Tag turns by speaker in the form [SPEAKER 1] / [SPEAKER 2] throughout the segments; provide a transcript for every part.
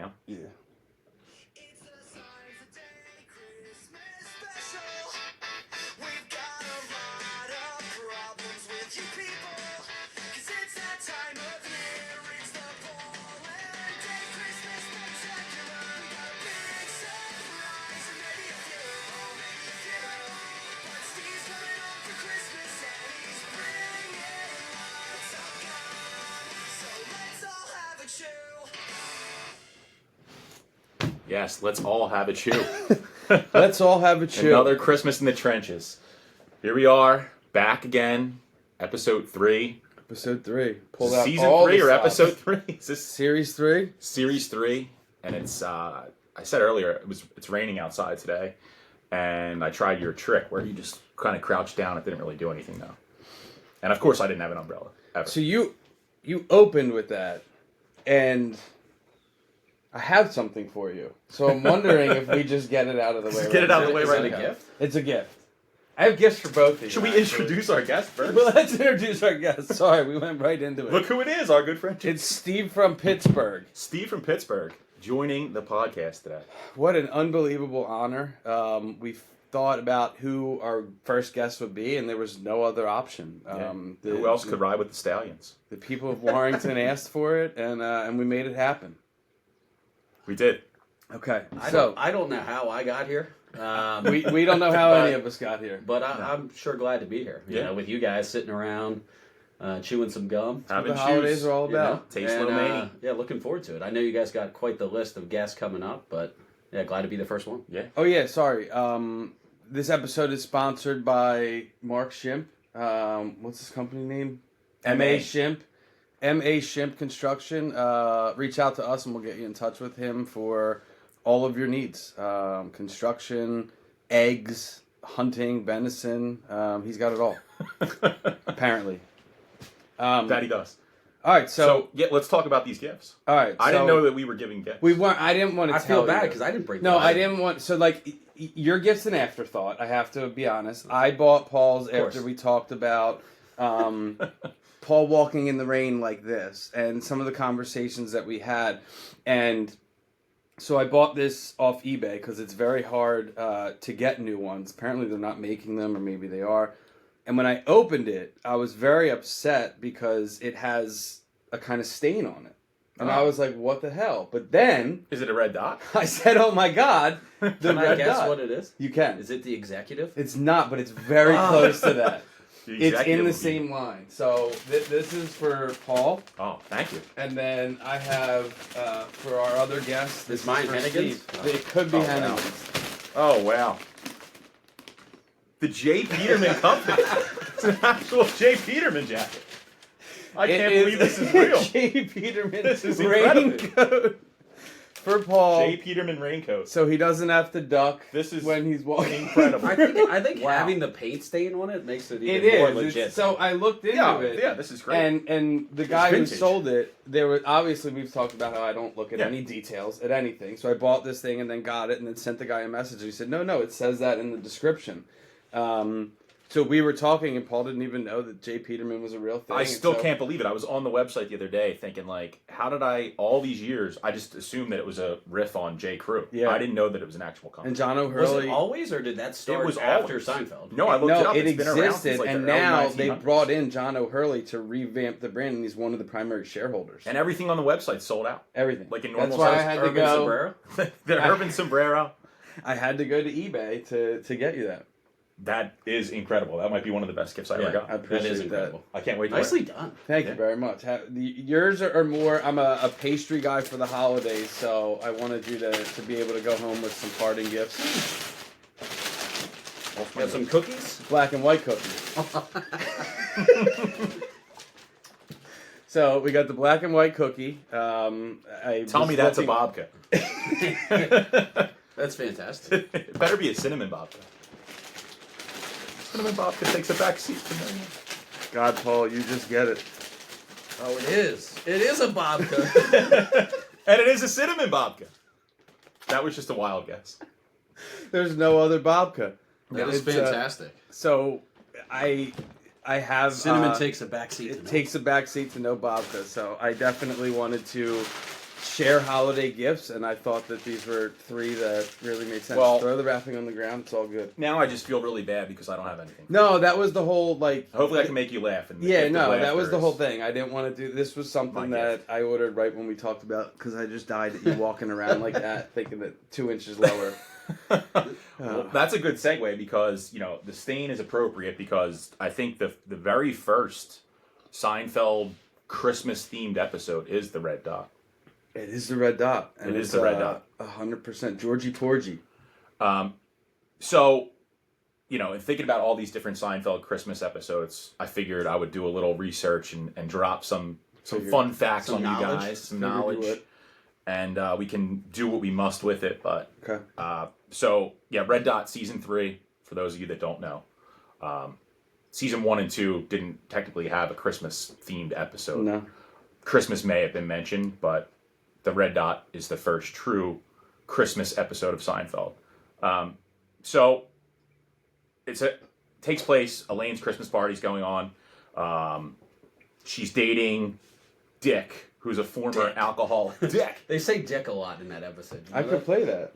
[SPEAKER 1] now.
[SPEAKER 2] Yeah.
[SPEAKER 3] It's the Seins Christmas special. We've got a lot of problems with you people. 'Cause it's that time of year. It's the Paul and Dave Christmas Spectacular. We got a big surprise and maybe a few. But Steve's coming home for Christmas and he's bringing lots of gum. So let's all have a chew.
[SPEAKER 1] Yes, let's all have a chew.
[SPEAKER 2] Let's all have a chew.
[SPEAKER 1] Another Christmas in the trenches. Here we are, back again, episode 3.
[SPEAKER 2] Episode 3. Pulled out
[SPEAKER 1] Season
[SPEAKER 2] all
[SPEAKER 1] 3
[SPEAKER 2] the
[SPEAKER 1] or
[SPEAKER 2] stops.
[SPEAKER 1] episode 3? Is this
[SPEAKER 2] Series 3?
[SPEAKER 1] Series 3? And it's, I said earlier, it's raining outside today. And I tried your trick where you just kind of crouched down. It didn't really do anything, though. And of course, I didn't have an umbrella, ever.
[SPEAKER 2] So you opened with that, and I have something for you. So I'm wondering if we just get it out of the way.
[SPEAKER 1] Just get it out of the way right now.
[SPEAKER 4] gift?
[SPEAKER 2] It's a gift. I have gifts for both of you.
[SPEAKER 1] Should we
[SPEAKER 2] actually.
[SPEAKER 1] introduce our guest first?
[SPEAKER 2] Well, let's introduce our guest. Sorry, we went right into it.
[SPEAKER 1] Look who it is, our good friend.
[SPEAKER 2] It's Steve from Pittsburgh.
[SPEAKER 1] Steve from Pittsburgh joining the podcast today.
[SPEAKER 2] What an unbelievable honor. We thought about who our first guest would be, and there was no other option.
[SPEAKER 1] Who else could ride with the Stallions?
[SPEAKER 2] The people of Warrington asked for it, and we made it happen.
[SPEAKER 1] We did.
[SPEAKER 2] Okay,
[SPEAKER 4] I
[SPEAKER 2] so
[SPEAKER 4] don't know how I got here.
[SPEAKER 2] we don't know how any of us got here.
[SPEAKER 4] But I'm sure glad to be here. You know, with you guys sitting around, chewing some gum.
[SPEAKER 1] Having
[SPEAKER 2] The holidays
[SPEAKER 1] shoes.
[SPEAKER 2] are all
[SPEAKER 4] you know,
[SPEAKER 2] about.
[SPEAKER 1] Taste
[SPEAKER 4] and,
[SPEAKER 1] little mania.
[SPEAKER 4] yeah, looking forward to it. I know you guys got quite the list of guests coming up, but yeah, glad to be the first one.
[SPEAKER 1] Yeah.
[SPEAKER 2] Oh yeah, sorry. This episode is sponsored by Mark Shimp. What's his company name?
[SPEAKER 1] MA.
[SPEAKER 2] Shimp. MA Shimp Construction. Reach out to us and we'll get you in touch with him for all of your needs. Construction, eggs, hunting, venison. He's got it all. Apparently.
[SPEAKER 1] That he does.
[SPEAKER 2] All right, so
[SPEAKER 1] yeah, let's talk about these gifts.
[SPEAKER 2] all right.
[SPEAKER 1] I didn't know that we were giving gifts.
[SPEAKER 2] we weren't. I didn't want to
[SPEAKER 4] I
[SPEAKER 2] tell
[SPEAKER 4] feel bad
[SPEAKER 2] you.
[SPEAKER 4] because I didn't break.
[SPEAKER 2] No,
[SPEAKER 4] the
[SPEAKER 2] I
[SPEAKER 4] ice.
[SPEAKER 2] didn't want. So, like, your gift's an afterthought. I have to be honest. I bought Paul's
[SPEAKER 4] course.
[SPEAKER 2] after we talked about Paul walking in the rain like this, and some of the conversations that we had, and so I bought this off eBay because it's very hard to get new ones. Apparently, they're not making them, or maybe they are. And when I opened it, I was very upset because it has a kind of stain on it. And I was like, what the hell? But then
[SPEAKER 1] Is it a red dot?
[SPEAKER 2] I said, oh my God, the
[SPEAKER 4] Can I
[SPEAKER 2] red
[SPEAKER 4] guess
[SPEAKER 2] dot.
[SPEAKER 4] what it is?
[SPEAKER 2] You can.
[SPEAKER 4] Is it the executive?
[SPEAKER 2] It's not, but it's very close to that.
[SPEAKER 1] The
[SPEAKER 2] It's
[SPEAKER 1] executive
[SPEAKER 2] in the
[SPEAKER 1] would be-
[SPEAKER 2] same line. So this is for Paul.
[SPEAKER 1] Oh, thank you.
[SPEAKER 2] And then I have, for our other guest, this
[SPEAKER 4] Is mine
[SPEAKER 2] is for
[SPEAKER 4] Hennigan's?
[SPEAKER 2] Steve. It could be
[SPEAKER 1] Oh, wow.
[SPEAKER 2] Hennigan's.
[SPEAKER 1] Oh, wow. The J. Peterman Company. It's an actual J. Peterman jacket. I can't believe this is real.
[SPEAKER 2] J. Peterman
[SPEAKER 1] This is incredible.
[SPEAKER 2] raincoat for Paul.
[SPEAKER 1] J. Peterman raincoat.
[SPEAKER 2] So he doesn't have to duck
[SPEAKER 1] This is
[SPEAKER 2] when he's walking.
[SPEAKER 1] incredible.
[SPEAKER 4] I think
[SPEAKER 1] Wow.
[SPEAKER 4] having the paint stain on it makes it
[SPEAKER 2] It
[SPEAKER 4] even more
[SPEAKER 2] is.
[SPEAKER 4] legit.
[SPEAKER 2] So I looked into
[SPEAKER 1] Yeah,
[SPEAKER 2] it.
[SPEAKER 1] yeah, this is great.
[SPEAKER 2] And the guy who
[SPEAKER 1] vintage.
[SPEAKER 2] sold it, there was obviously we've talked about how I don't look at
[SPEAKER 1] Yeah.
[SPEAKER 2] any details at anything. So I bought this thing and then got it and then sent the guy a message. He said, no, it says that in the description. So we were talking and Paul didn't even know that J. Peterman was a real thing.
[SPEAKER 1] I still
[SPEAKER 2] And so-
[SPEAKER 1] can't believe it. I was on the website the other day thinking, like, how did all these years, I just assumed that it was a riff on J. Crew.
[SPEAKER 2] Yeah.
[SPEAKER 1] I didn't know that it was an actual company.
[SPEAKER 2] And John
[SPEAKER 4] was
[SPEAKER 2] O'Hurley.
[SPEAKER 4] it always, or did that start
[SPEAKER 1] was
[SPEAKER 4] after
[SPEAKER 1] always.
[SPEAKER 4] Seinfeld?
[SPEAKER 1] No, I looked it
[SPEAKER 2] No,
[SPEAKER 1] up.
[SPEAKER 2] it
[SPEAKER 1] It's been around since,
[SPEAKER 2] existed,
[SPEAKER 1] like,
[SPEAKER 2] and
[SPEAKER 1] the early
[SPEAKER 2] now they
[SPEAKER 1] 1900s.
[SPEAKER 2] brought in John O'Hurley to revamp the brand, and he's one of the primary shareholders.
[SPEAKER 1] And everything on the website sold out.
[SPEAKER 2] Everything.
[SPEAKER 1] Like in normal
[SPEAKER 2] That's why I
[SPEAKER 1] size
[SPEAKER 2] had to
[SPEAKER 4] Urban
[SPEAKER 2] go.
[SPEAKER 4] Sombrero?
[SPEAKER 1] The urban sombrero.
[SPEAKER 2] I had to go to eBay to get you that.
[SPEAKER 1] That is incredible. That might be one of the best gifts I ever
[SPEAKER 4] Yeah,
[SPEAKER 1] got.
[SPEAKER 2] I appreciate
[SPEAKER 4] that is
[SPEAKER 2] that.
[SPEAKER 4] incredible.
[SPEAKER 1] I can't wait to
[SPEAKER 4] Nicely
[SPEAKER 1] wear it.
[SPEAKER 4] done.
[SPEAKER 2] Thank
[SPEAKER 1] Yeah.
[SPEAKER 2] you very much. Yours are more. I'm a pastry guy for the holidays, so I wanted you to be able to go home with some parting gifts.
[SPEAKER 4] You got some cookies?
[SPEAKER 2] Black and white cookies. So we got the black and white cookie.
[SPEAKER 1] Tell me that's a babka.
[SPEAKER 4] That's fantastic.
[SPEAKER 1] It better be a cinnamon babka. Cinnamon babka takes a back seat to me.
[SPEAKER 2] God, Paul, you just get it.
[SPEAKER 4] Oh, it is. It is a babka.
[SPEAKER 1] And it is a cinnamon babka. That was just a wild guess.
[SPEAKER 2] There's no other babka.
[SPEAKER 4] That is
[SPEAKER 2] It's,
[SPEAKER 4] fantastic.
[SPEAKER 2] So I have
[SPEAKER 4] Cinnamon takes a backseat.
[SPEAKER 2] It takes a backseat to no babka, so I definitely wanted to share holiday gifts, and I thought that these were 3 that really made sense.
[SPEAKER 1] Well-
[SPEAKER 2] Throw the wrapping on the ground. It's all good.
[SPEAKER 1] Now I just feel really bad because I don't have anything.
[SPEAKER 2] No, that was the whole like.
[SPEAKER 1] Hopefully I can make you laugh. And
[SPEAKER 2] Yeah,
[SPEAKER 1] if the
[SPEAKER 2] no, that
[SPEAKER 1] laughter
[SPEAKER 2] was the
[SPEAKER 1] is-
[SPEAKER 2] whole thing. I didn't want to do. This was something
[SPEAKER 1] My
[SPEAKER 2] that
[SPEAKER 1] gift.
[SPEAKER 2] I ordered right when we talked about because I just died at you walking around like that, thinking that 2 inches lower.
[SPEAKER 1] Well, that's a good segue because the stain is appropriate because I think the very first Seinfeld Christmas themed episode is the red dot.
[SPEAKER 2] It is the red dot. And
[SPEAKER 1] It is
[SPEAKER 2] it's,
[SPEAKER 1] the red dot.
[SPEAKER 2] 100%. Georgie Porgy.
[SPEAKER 1] So, in thinking about all these different Seinfeld Christmas episodes, I figured I would do a little research and drop some
[SPEAKER 2] Figured.
[SPEAKER 1] fun facts
[SPEAKER 4] Some
[SPEAKER 1] on
[SPEAKER 4] knowledge.
[SPEAKER 1] you guys, some
[SPEAKER 2] Figured you
[SPEAKER 1] knowledge,
[SPEAKER 2] would.
[SPEAKER 1] and we can do what we must with it. But
[SPEAKER 2] Okay.
[SPEAKER 1] so yeah, Red Dot season 3. For those of you that don't know, season 1 and 2 didn't technically have a Christmas themed episode.
[SPEAKER 2] No.
[SPEAKER 1] Christmas may have been mentioned, but the Red Dot is the first true Christmas episode of Seinfeld. So takes place. Elaine's Christmas party's going on. She's dating Dick, who's a former alcoholic. Dick.
[SPEAKER 4] They say dick a lot in that episode. You
[SPEAKER 2] I
[SPEAKER 4] know
[SPEAKER 2] could
[SPEAKER 4] that?
[SPEAKER 2] play that.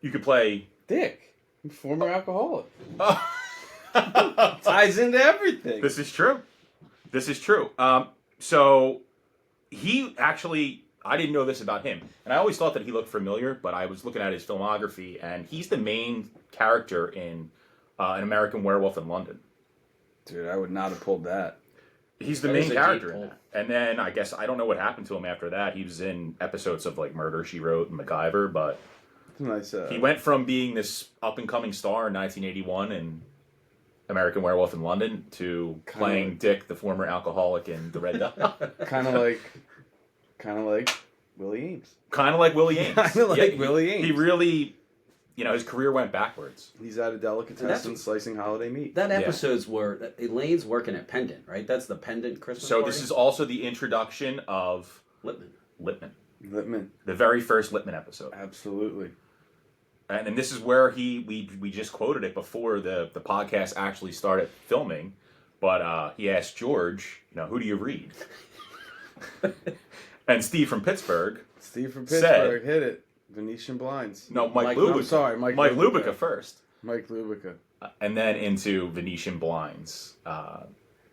[SPEAKER 1] You could play.
[SPEAKER 2] Dick. Former alcoholic. Ties into everything.
[SPEAKER 1] This is true. This is true. So he actually, I didn't know this about him, and I always thought that he looked familiar, but I was looking at his filmography, and he's the main character in An American Werewolf in London.
[SPEAKER 2] Dude, I would not have pulled that.
[SPEAKER 1] He's the
[SPEAKER 4] That
[SPEAKER 1] main
[SPEAKER 4] is a deep
[SPEAKER 1] character in
[SPEAKER 4] pull.
[SPEAKER 1] that. And then I guess I don't know what happened to him after that. He was in episodes of like Murder, She Wrote, and MacGyver, but
[SPEAKER 2] Nice.
[SPEAKER 1] he went from being this up and coming star in 1981 in American Werewolf in London to playing Dick, the former alcoholic in The Red Dot.
[SPEAKER 2] kind of like Willie Ames.
[SPEAKER 1] Kind of like Willie Ames.
[SPEAKER 2] Kinda like Willie
[SPEAKER 1] He
[SPEAKER 2] Ames.
[SPEAKER 1] really, his career went backwards.
[SPEAKER 2] He's out of delicatessen slicing holiday meat.
[SPEAKER 4] That episode's where Elaine's working at Pendant, right? That's the Pendant Christmas
[SPEAKER 1] So
[SPEAKER 4] party?
[SPEAKER 1] this is also the introduction of
[SPEAKER 4] Lippman.
[SPEAKER 1] Lippman,
[SPEAKER 2] Lippman,
[SPEAKER 1] the very first Lippman episode.
[SPEAKER 2] absolutely.
[SPEAKER 1] And this is where we just quoted it before the podcast actually started filming, but he asked George, who do you read? And Steve from Pittsburgh,
[SPEAKER 2] Steve from
[SPEAKER 1] Said-
[SPEAKER 2] Pittsburgh hit it. Venetian blinds.
[SPEAKER 1] no, Mike
[SPEAKER 4] Mike-
[SPEAKER 1] Lubica.
[SPEAKER 2] I'm sorry, Mike
[SPEAKER 1] Lubica
[SPEAKER 2] Lubica.
[SPEAKER 1] first,
[SPEAKER 2] Mike Lubica.
[SPEAKER 1] and then into Venetian Blinds,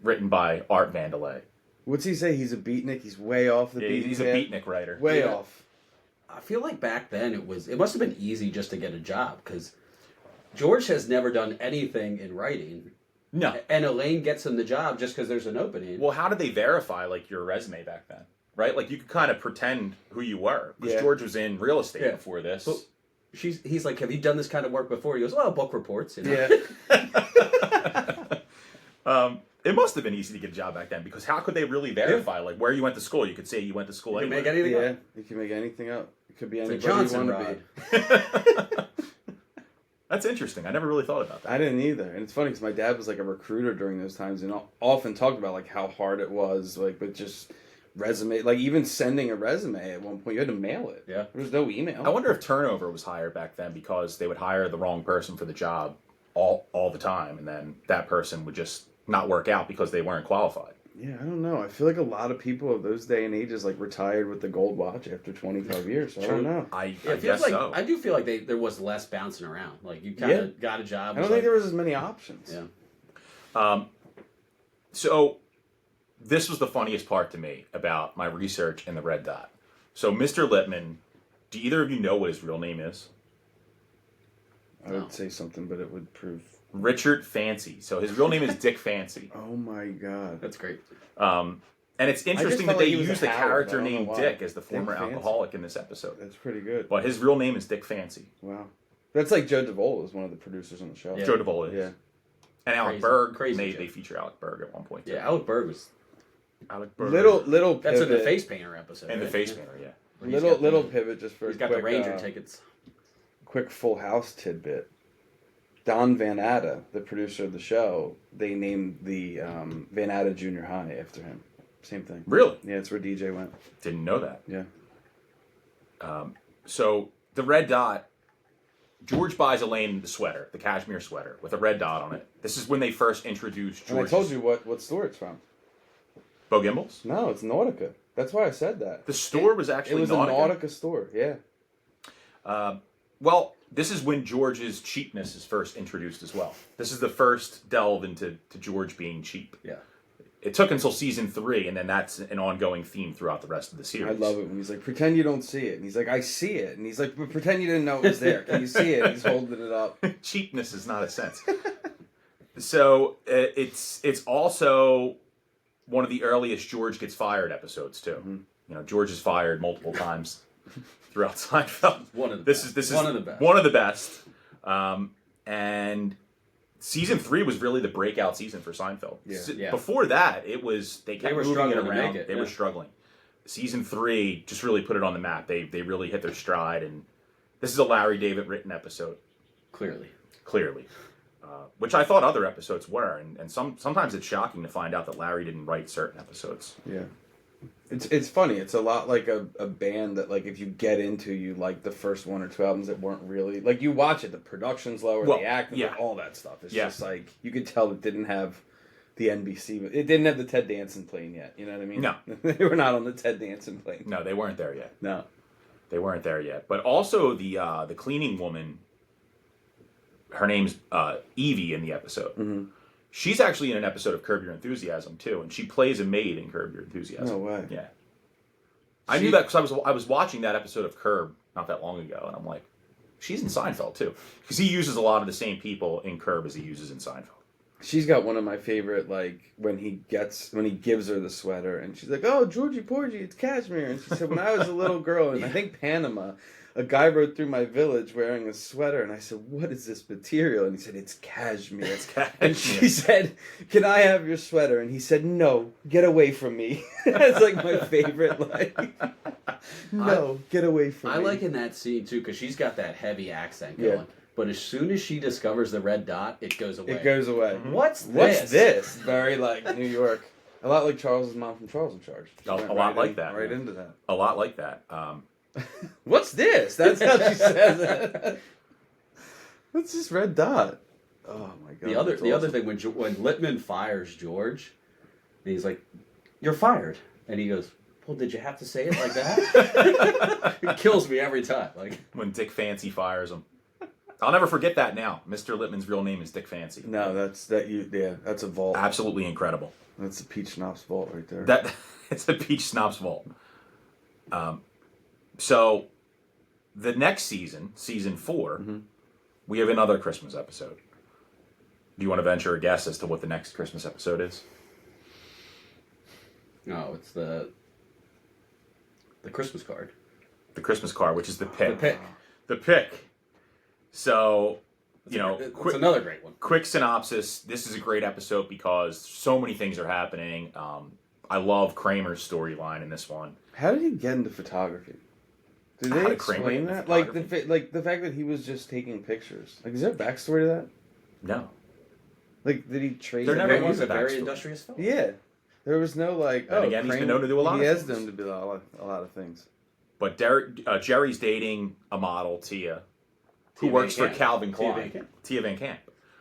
[SPEAKER 1] written by Art Vandelay.
[SPEAKER 2] What's he say? He's a beatnik. He's way off the
[SPEAKER 1] Yeah,
[SPEAKER 2] beat.
[SPEAKER 1] he's a beatnik writer.
[SPEAKER 2] Way
[SPEAKER 4] Yeah.
[SPEAKER 2] off.
[SPEAKER 4] I feel like back then it must have been easy just to get a job because George has never done anything in writing.
[SPEAKER 1] No.
[SPEAKER 4] And Elaine gets him the job just because there's an opening.
[SPEAKER 1] Well, how did they verify your resume back then? Right? Like you could kind of pretend who you were because
[SPEAKER 2] Yeah.
[SPEAKER 1] George was in real estate
[SPEAKER 4] Yeah.
[SPEAKER 1] before this.
[SPEAKER 4] But he's like, have you done this kind of work before? He goes, well, book reports.
[SPEAKER 2] Yeah.
[SPEAKER 1] It must have been easy to get a job back then because how could they really verify where you went to school? You could say you went to school
[SPEAKER 4] You can
[SPEAKER 1] anywhere.
[SPEAKER 4] make anything
[SPEAKER 2] Yeah.
[SPEAKER 4] up.
[SPEAKER 2] You can make anything up. It could be
[SPEAKER 4] It's a
[SPEAKER 2] anybody you
[SPEAKER 4] Johnson
[SPEAKER 2] want to
[SPEAKER 4] rod.
[SPEAKER 2] be.
[SPEAKER 1] That's interesting. I never really thought about that.
[SPEAKER 2] I didn't either, and it's funny because my dad was like a recruiter during those times, and often talked about how hard it was, with just resume, even sending a resume at one point, you had to mail it.
[SPEAKER 4] Yeah.
[SPEAKER 2] There was no email.
[SPEAKER 1] I wonder if turnover was higher back then because they would hire the wrong person for the job all the time, and then that person would just not work out because they weren't qualified.
[SPEAKER 2] Yeah, I don't know. I feel like a lot of people of those day and ages retired with the gold watch after 25 years. So I don't know.
[SPEAKER 1] I
[SPEAKER 4] It
[SPEAKER 1] guess
[SPEAKER 4] feels like
[SPEAKER 1] so.
[SPEAKER 4] I do feel like there was less bouncing around. Like you kind of got a job.
[SPEAKER 2] I don't think there was as many options.
[SPEAKER 4] Yeah.
[SPEAKER 1] So this was the funniest part to me about my research in the Red Dot. So Mr. Lippman, do either of you know what his real name is?
[SPEAKER 2] I would say something, but it would prove.
[SPEAKER 1] Richard Fancy. So his real name is Dick Fancy.
[SPEAKER 2] Oh my god.
[SPEAKER 4] That's great.
[SPEAKER 1] And it's interesting
[SPEAKER 2] felt
[SPEAKER 1] that
[SPEAKER 2] like
[SPEAKER 1] they
[SPEAKER 2] he was
[SPEAKER 1] used
[SPEAKER 2] a
[SPEAKER 1] the
[SPEAKER 2] Howard,
[SPEAKER 1] character
[SPEAKER 2] I don't know
[SPEAKER 1] named
[SPEAKER 2] why.
[SPEAKER 1] Dick as the
[SPEAKER 2] Dick
[SPEAKER 1] former
[SPEAKER 2] Fancy.
[SPEAKER 1] alcoholic in this episode.
[SPEAKER 2] That's pretty good.
[SPEAKER 1] But his real name is Dick Fancy.
[SPEAKER 2] Wow. That's like Joe Davola is one of the producers on the show.
[SPEAKER 4] Yeah.
[SPEAKER 1] Joe Davola is.
[SPEAKER 2] Yeah.
[SPEAKER 1] And Alec
[SPEAKER 4] Crazy-
[SPEAKER 1] Berg.
[SPEAKER 4] crazy
[SPEAKER 1] They
[SPEAKER 4] Joe.
[SPEAKER 1] feature Alec Berg at one point. Too.
[SPEAKER 4] Yeah, Alec Berg was.
[SPEAKER 1] Alec Berg.
[SPEAKER 2] Little
[SPEAKER 4] That's in the
[SPEAKER 2] pivot.
[SPEAKER 4] face painter episode.
[SPEAKER 1] And the
[SPEAKER 4] right?
[SPEAKER 1] face
[SPEAKER 4] Yeah.
[SPEAKER 1] painter, yeah.
[SPEAKER 4] Where he's
[SPEAKER 2] Little
[SPEAKER 4] got the-
[SPEAKER 2] pivot just for
[SPEAKER 4] He's
[SPEAKER 2] a
[SPEAKER 4] got
[SPEAKER 2] quick,
[SPEAKER 4] the Ranger tickets.
[SPEAKER 2] quick Full House tidbit. Don Van Atta, the producer of the show, they named the Van Atta Junior High after him. Same thing.
[SPEAKER 1] Really?
[SPEAKER 2] Yeah, it's where DJ went.
[SPEAKER 1] Didn't know that.
[SPEAKER 2] Yeah.
[SPEAKER 1] So the Red Dot, George buys Elaine the sweater, the cashmere sweater with a red dot on it. This is when they first introduced
[SPEAKER 2] And I
[SPEAKER 1] George.
[SPEAKER 2] told you what store it's from.
[SPEAKER 1] Bo Gimbel's?
[SPEAKER 2] No, it's Nautica. That's why I said that.
[SPEAKER 1] The store was actually
[SPEAKER 2] It was
[SPEAKER 1] Nautica.
[SPEAKER 2] a Nautica store, yeah.
[SPEAKER 1] Well, this is when George's cheapness is first introduced as well. This is the first delve into George being cheap.
[SPEAKER 4] Yeah.
[SPEAKER 1] It took until season 3, and then that's an ongoing theme throughout the rest of the series.
[SPEAKER 2] I love it when he's like, pretend you don't see it. And he's like, I see it. And he's like, but pretend you didn't know it was there. Can you see it? And he's holding it up.
[SPEAKER 1] Cheapness is not a sense. So it's also one of the earliest George gets fired episodes too.
[SPEAKER 2] Mm-hmm.
[SPEAKER 1] You know, George is fired multiple times throughout Seinfeld. This is
[SPEAKER 4] one of the best.
[SPEAKER 1] One of the best. And season 3 was really the breakout season for Seinfeld.
[SPEAKER 4] Yeah.
[SPEAKER 1] Before that, it was they kept
[SPEAKER 4] were
[SPEAKER 1] moving
[SPEAKER 4] struggling
[SPEAKER 1] it
[SPEAKER 4] to
[SPEAKER 1] around.
[SPEAKER 4] make it,
[SPEAKER 1] They
[SPEAKER 4] yeah.
[SPEAKER 1] were struggling. Season 3 just really put it on the map. They really hit their stride, and this is a Larry David written episode,
[SPEAKER 4] Clearly.
[SPEAKER 1] which I thought other episodes were, and sometimes it's shocking to find out that Larry didn't write certain episodes.
[SPEAKER 2] Yeah. It's funny. It's a lot like a band that, like, if you get into, you like the first 1 or 2 albums that weren't really... Like, you watch it, the production's lower,
[SPEAKER 1] Well,
[SPEAKER 2] the acting,
[SPEAKER 1] yeah.
[SPEAKER 2] all that stuff. It's
[SPEAKER 1] Yeah.
[SPEAKER 2] just like, you could tell it didn't have the NBC... It didn't have the Ted Danson plane yet, you know what I mean?
[SPEAKER 1] No.
[SPEAKER 2] They were not on the Ted Danson plane.
[SPEAKER 1] No, they weren't there yet.
[SPEAKER 2] No.
[SPEAKER 1] They weren't there yet. But also the cleaning woman, her name's Evie in the episode.
[SPEAKER 2] Mm-hmm.
[SPEAKER 1] She's actually in an episode of Curb Your Enthusiasm too, and she plays a maid in Curb Your Enthusiasm.
[SPEAKER 2] No way.
[SPEAKER 1] Yeah. I knew that because I was watching that episode of Curb not that long ago, and I'm like, she's in Seinfeld too, because he uses a lot of the same people in Curb as he uses in Seinfeld.
[SPEAKER 2] She's got one of my favorite, like, when he gives her the sweater, and she's like, oh, Georgie Porgy, it's cashmere. And she said, when I was a little girl in, I think, Panama, a guy rode through my village wearing a sweater, and I said, what is this material? And he said, it's cashmere.
[SPEAKER 1] It's cashmere.
[SPEAKER 2] And she said, can I have your sweater? And he said, no, get away from me. That's, like, my favorite, like, no, get away from me.
[SPEAKER 4] I like in that scene, too, because she's got that heavy accent going.
[SPEAKER 2] Yeah.
[SPEAKER 4] But as soon as she discovers the red dot, it goes away.
[SPEAKER 2] It goes away.
[SPEAKER 4] What's this?
[SPEAKER 2] What's this? Very, like, New York. A lot like Charles's mom from Charles in Charge. She
[SPEAKER 1] A
[SPEAKER 2] went
[SPEAKER 1] lot
[SPEAKER 2] right
[SPEAKER 1] like
[SPEAKER 2] in-
[SPEAKER 1] that.
[SPEAKER 2] Right into that.
[SPEAKER 1] A lot like that.
[SPEAKER 2] What's this? That's how she says it. What's this red dot? Oh my god.
[SPEAKER 4] The other
[SPEAKER 2] that's
[SPEAKER 4] the other
[SPEAKER 2] awesome.
[SPEAKER 4] thing when Littman fires George, and he's like, "You're fired," and he goes, "Well, did you have to say it like that?" It kills me every time. Like
[SPEAKER 1] When Dick Fancy fires him. I'll never forget that now. Mr. Littman's real name is Dick Fancy.
[SPEAKER 2] No, that's a vault.
[SPEAKER 1] Absolutely incredible.
[SPEAKER 2] That's a peach schnapps vault right there.
[SPEAKER 1] That it's a peach schnapps vault. So the next season, season 4, we have another Christmas episode. Do you want to venture a guess as to what the next Christmas episode is?
[SPEAKER 4] no, it's the Christmas card.
[SPEAKER 1] The Christmas card, which is the pick.
[SPEAKER 4] The pick.
[SPEAKER 1] The pick. So, you know,
[SPEAKER 4] It's another great one.
[SPEAKER 1] quick synopsis. This is a great episode because so many things are happening. I love Kramer's storyline in this one.
[SPEAKER 2] How did he get into photography? Did
[SPEAKER 1] How
[SPEAKER 2] they
[SPEAKER 1] did Kramer
[SPEAKER 2] explain
[SPEAKER 1] get into
[SPEAKER 2] that? Like the
[SPEAKER 1] photography?
[SPEAKER 2] the fact that he was just taking pictures. Like, is there a backstory to that?
[SPEAKER 1] No.
[SPEAKER 2] Like, did he trade?
[SPEAKER 1] There
[SPEAKER 2] it?
[SPEAKER 1] never
[SPEAKER 4] He
[SPEAKER 1] was
[SPEAKER 4] was
[SPEAKER 1] a
[SPEAKER 4] a very
[SPEAKER 1] backstory.
[SPEAKER 4] industrious fellow.
[SPEAKER 2] Yeah, there was no like.
[SPEAKER 1] And
[SPEAKER 2] Oh,
[SPEAKER 1] again, he's been
[SPEAKER 2] Kramer-
[SPEAKER 1] known to do a lot
[SPEAKER 2] He
[SPEAKER 1] of
[SPEAKER 2] has
[SPEAKER 1] things.
[SPEAKER 2] done to do a lot of things.
[SPEAKER 1] But Jerry's dating a model, Tia, who
[SPEAKER 4] Tia
[SPEAKER 1] works
[SPEAKER 4] Van
[SPEAKER 1] for
[SPEAKER 4] Camp.
[SPEAKER 1] Calvin
[SPEAKER 4] Tia
[SPEAKER 1] Klein.
[SPEAKER 4] Van Camp.
[SPEAKER 1] Tia Van Camp,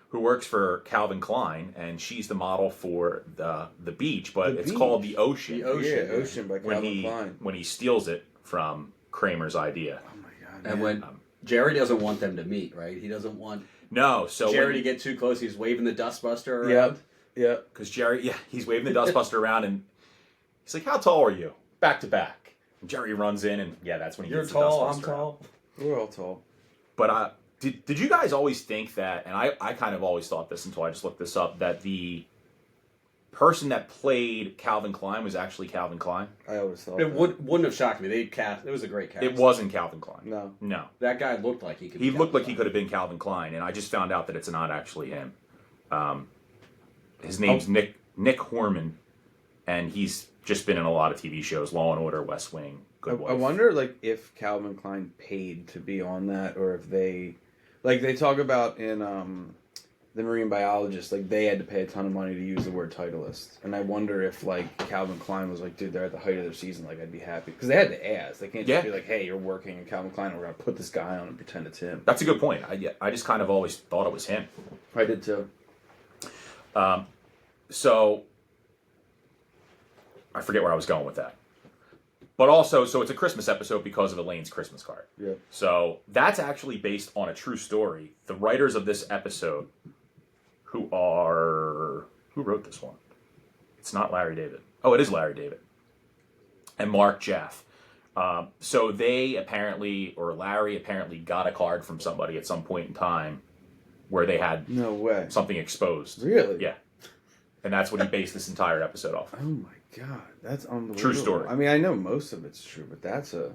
[SPEAKER 1] who works for Calvin Klein, and she's the model for the beach, but
[SPEAKER 2] The
[SPEAKER 1] it's
[SPEAKER 2] beach.
[SPEAKER 1] called the Ocean.
[SPEAKER 4] The Ocean.
[SPEAKER 2] Yeah, Ocean by
[SPEAKER 1] when
[SPEAKER 2] Calvin Klein.
[SPEAKER 1] when he steals it from Kramer's idea.
[SPEAKER 2] Oh my god.
[SPEAKER 4] And
[SPEAKER 2] man.
[SPEAKER 4] when Jerry doesn't want them to meet, right? He doesn't want
[SPEAKER 1] No, so
[SPEAKER 4] Jerry to get too close. He's waving the dustbuster around.
[SPEAKER 2] Yep. Yep.
[SPEAKER 1] because Jerry, he's waving the dustbuster around, and he's like, "How tall are you?" Back to back. And Jerry runs in, and that's when he
[SPEAKER 4] You're
[SPEAKER 1] gets
[SPEAKER 4] tall.
[SPEAKER 1] the
[SPEAKER 4] I'm
[SPEAKER 1] dustbuster out.
[SPEAKER 4] tall.
[SPEAKER 2] We're all tall.
[SPEAKER 1] But did you guys always think that, and I kind of always thought this until I just looked this up, that the person that played Calvin Klein was actually Calvin Klein?
[SPEAKER 2] I always thought
[SPEAKER 4] It
[SPEAKER 2] that.
[SPEAKER 4] wouldn't have shocked me. They cast. It was a great cast.
[SPEAKER 1] It wasn't Calvin Klein.
[SPEAKER 2] No.
[SPEAKER 1] No.
[SPEAKER 4] That guy looked like he could.
[SPEAKER 1] He
[SPEAKER 4] be
[SPEAKER 1] looked like
[SPEAKER 4] Calvin
[SPEAKER 1] he
[SPEAKER 4] Klein.
[SPEAKER 1] could have been Calvin Klein, and I just found out that it's not actually him. His name's Nick Horman, and he's just been in a lot of TV shows, Law and Order, West Wing, Good
[SPEAKER 2] I
[SPEAKER 1] Wife.
[SPEAKER 2] wonder, like, if Calvin Klein paid to be on that, or if they, like, they talk about in the Marine Biologist, like, they had to pay a ton of money to use the word Titleist, and I wonder if, like, Calvin Klein was like, dude, they're at the height of their season, like, I'd be happy, because they had to ask. They can't just
[SPEAKER 1] Yeah.
[SPEAKER 2] be like, hey, you're working in Calvin Klein, and we're gonna put this guy on and pretend it's him.
[SPEAKER 1] That's a good point. I just kind of always thought it was him.
[SPEAKER 2] I did too.
[SPEAKER 1] So I forget where I was going with that. But also, so it's a Christmas episode because of Elaine's Christmas card.
[SPEAKER 2] Yeah.
[SPEAKER 1] So that's actually based on a true story. The writers of this episode, who wrote this one? It's not Larry David. Oh, it is Larry David. And Mark Jaff. So they apparently, or Larry apparently got a card from somebody at some point in time where they had
[SPEAKER 2] No way.
[SPEAKER 1] something exposed.
[SPEAKER 2] Really?
[SPEAKER 1] Yeah. And that's what he based this entire episode off.
[SPEAKER 2] Oh my god, that's unbelievable.
[SPEAKER 1] True story.
[SPEAKER 2] I mean, I know most of it's true, but that's a.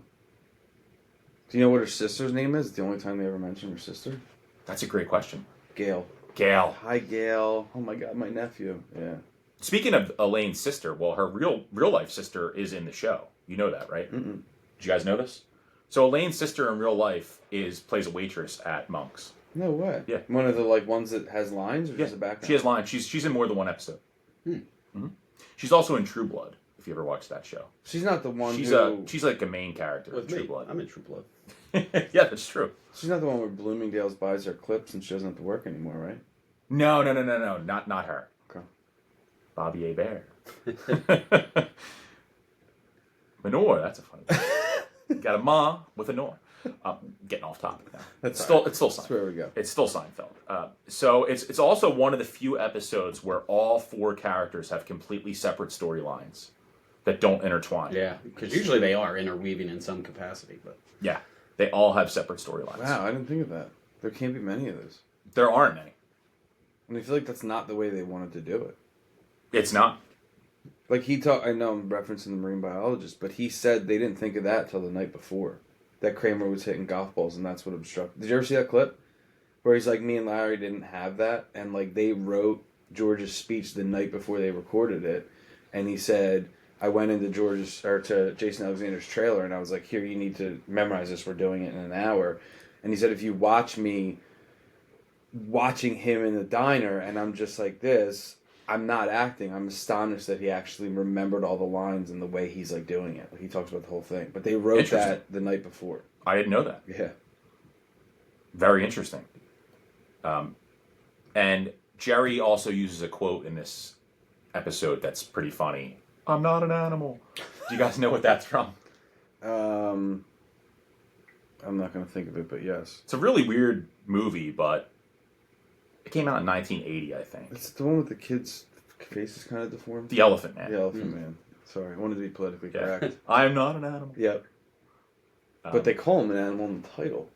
[SPEAKER 2] Do you know what her sister's name is? The only time they ever mention her sister?
[SPEAKER 1] That's a great question.
[SPEAKER 2] Gail.
[SPEAKER 1] Gail.
[SPEAKER 2] Hi, Gail. Oh my god, my nephew. Yeah.
[SPEAKER 1] Speaking of Elaine's sister, well, her real life sister is in the show. You know that, right?
[SPEAKER 2] Mm-mm.
[SPEAKER 1] Did you guys know this? So Elaine's sister in real life plays a waitress at Monk's.
[SPEAKER 2] No way.
[SPEAKER 1] Yeah.
[SPEAKER 2] One of the ones that has lines or just a background?
[SPEAKER 1] She has lines. She's in more than one episode.
[SPEAKER 4] Hmm.
[SPEAKER 1] Mm-hmm. She's also in True Blood. If you ever watched that show,
[SPEAKER 2] She's not the one
[SPEAKER 1] she's like a main character
[SPEAKER 4] With
[SPEAKER 1] in True
[SPEAKER 4] me.
[SPEAKER 1] Blood.
[SPEAKER 4] I'm in True Blood.
[SPEAKER 1] Yeah, that's true.
[SPEAKER 2] She's not the one where Bloomingdale's buys her clips and she doesn't have to work anymore, right?
[SPEAKER 1] No, not her.
[SPEAKER 2] Okay.
[SPEAKER 1] Bobby A. Bear. Manure, that's a funny one. Got a ma with a nor. Getting off topic now. It's still
[SPEAKER 2] That's
[SPEAKER 1] Seinfeld.
[SPEAKER 2] where we go.
[SPEAKER 1] It's still Seinfeld. So it's also one of the few episodes where all four characters have completely separate storylines that don't intertwine.
[SPEAKER 4] Yeah, because usually they are interweaving in some capacity, but
[SPEAKER 1] Yeah, they all have separate storylines.
[SPEAKER 2] Wow, I didn't think of that. There can't be many of those.
[SPEAKER 1] There aren't many.
[SPEAKER 2] And I feel like that's not the way they wanted to do it.
[SPEAKER 1] It's not.
[SPEAKER 2] Like I know I'm referencing the marine biologist, but he said they didn't think of that till the night before. That Kramer was hitting golf balls and that's what obstructed. Did you ever see that clip? Where he's like, me and Larry didn't have that, and like they wrote George's speech the night before they recorded it, and he said, I went into to Jason Alexander's trailer and I was like, here, you need to memorize this, we're doing it in an hour. And he said, if you watch me watching him in the diner and I'm just like this, I'm not acting. I'm astonished that he actually remembered all the lines and the way he's like doing it. Like, he talks about the whole thing. But they wrote that the night before.
[SPEAKER 1] I didn't know that.
[SPEAKER 2] Yeah.
[SPEAKER 1] Very interesting. And Jerry also uses a quote in this episode that's pretty funny. I'm not an animal. Do you guys know what that's from?
[SPEAKER 2] I'm not going to think of it, but yes.
[SPEAKER 1] It's a really weird movie, but it came out in 1980, I think.
[SPEAKER 2] It's the one with the kid's face is kind of deformed.
[SPEAKER 1] The Elephant Man.
[SPEAKER 2] The Elephant Man. Sorry, I wanted to be politically correct.
[SPEAKER 1] I am not an animal.
[SPEAKER 2] Yep. But they call him an animal in the title.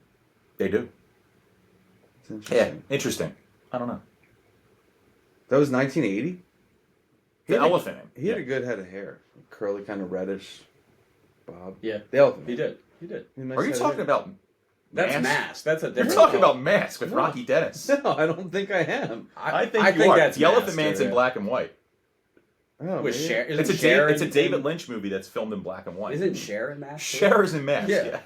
[SPEAKER 1] They do.
[SPEAKER 2] It's interesting.
[SPEAKER 1] Yeah, interesting. I don't know.
[SPEAKER 2] That was 1980?
[SPEAKER 1] The Elephant Man.
[SPEAKER 2] He had a good head of hair. Curly, kind of reddish bob.
[SPEAKER 4] yeah,
[SPEAKER 2] The Elephant
[SPEAKER 4] he
[SPEAKER 2] Man.
[SPEAKER 4] did. He did.
[SPEAKER 2] He had a nice
[SPEAKER 1] Are you
[SPEAKER 2] head of
[SPEAKER 1] talking
[SPEAKER 2] hair.
[SPEAKER 1] about
[SPEAKER 4] That's Mask. That's a
[SPEAKER 1] You're
[SPEAKER 4] different.
[SPEAKER 1] talking about Mask with
[SPEAKER 2] No.
[SPEAKER 1] Rocky Dennis.
[SPEAKER 2] No, I don't think I am.
[SPEAKER 1] I think you are.
[SPEAKER 4] that's
[SPEAKER 1] The Elephant
[SPEAKER 4] Mask,
[SPEAKER 1] Man's
[SPEAKER 4] yeah.
[SPEAKER 1] in black and white.
[SPEAKER 2] Oh,
[SPEAKER 4] With
[SPEAKER 2] maybe.
[SPEAKER 4] Cher.
[SPEAKER 1] It's a David Lynch movie that's filmed in black and white.
[SPEAKER 4] Isn't Cher in Mask? too?
[SPEAKER 1] Cher is in Mask.
[SPEAKER 4] Yeah.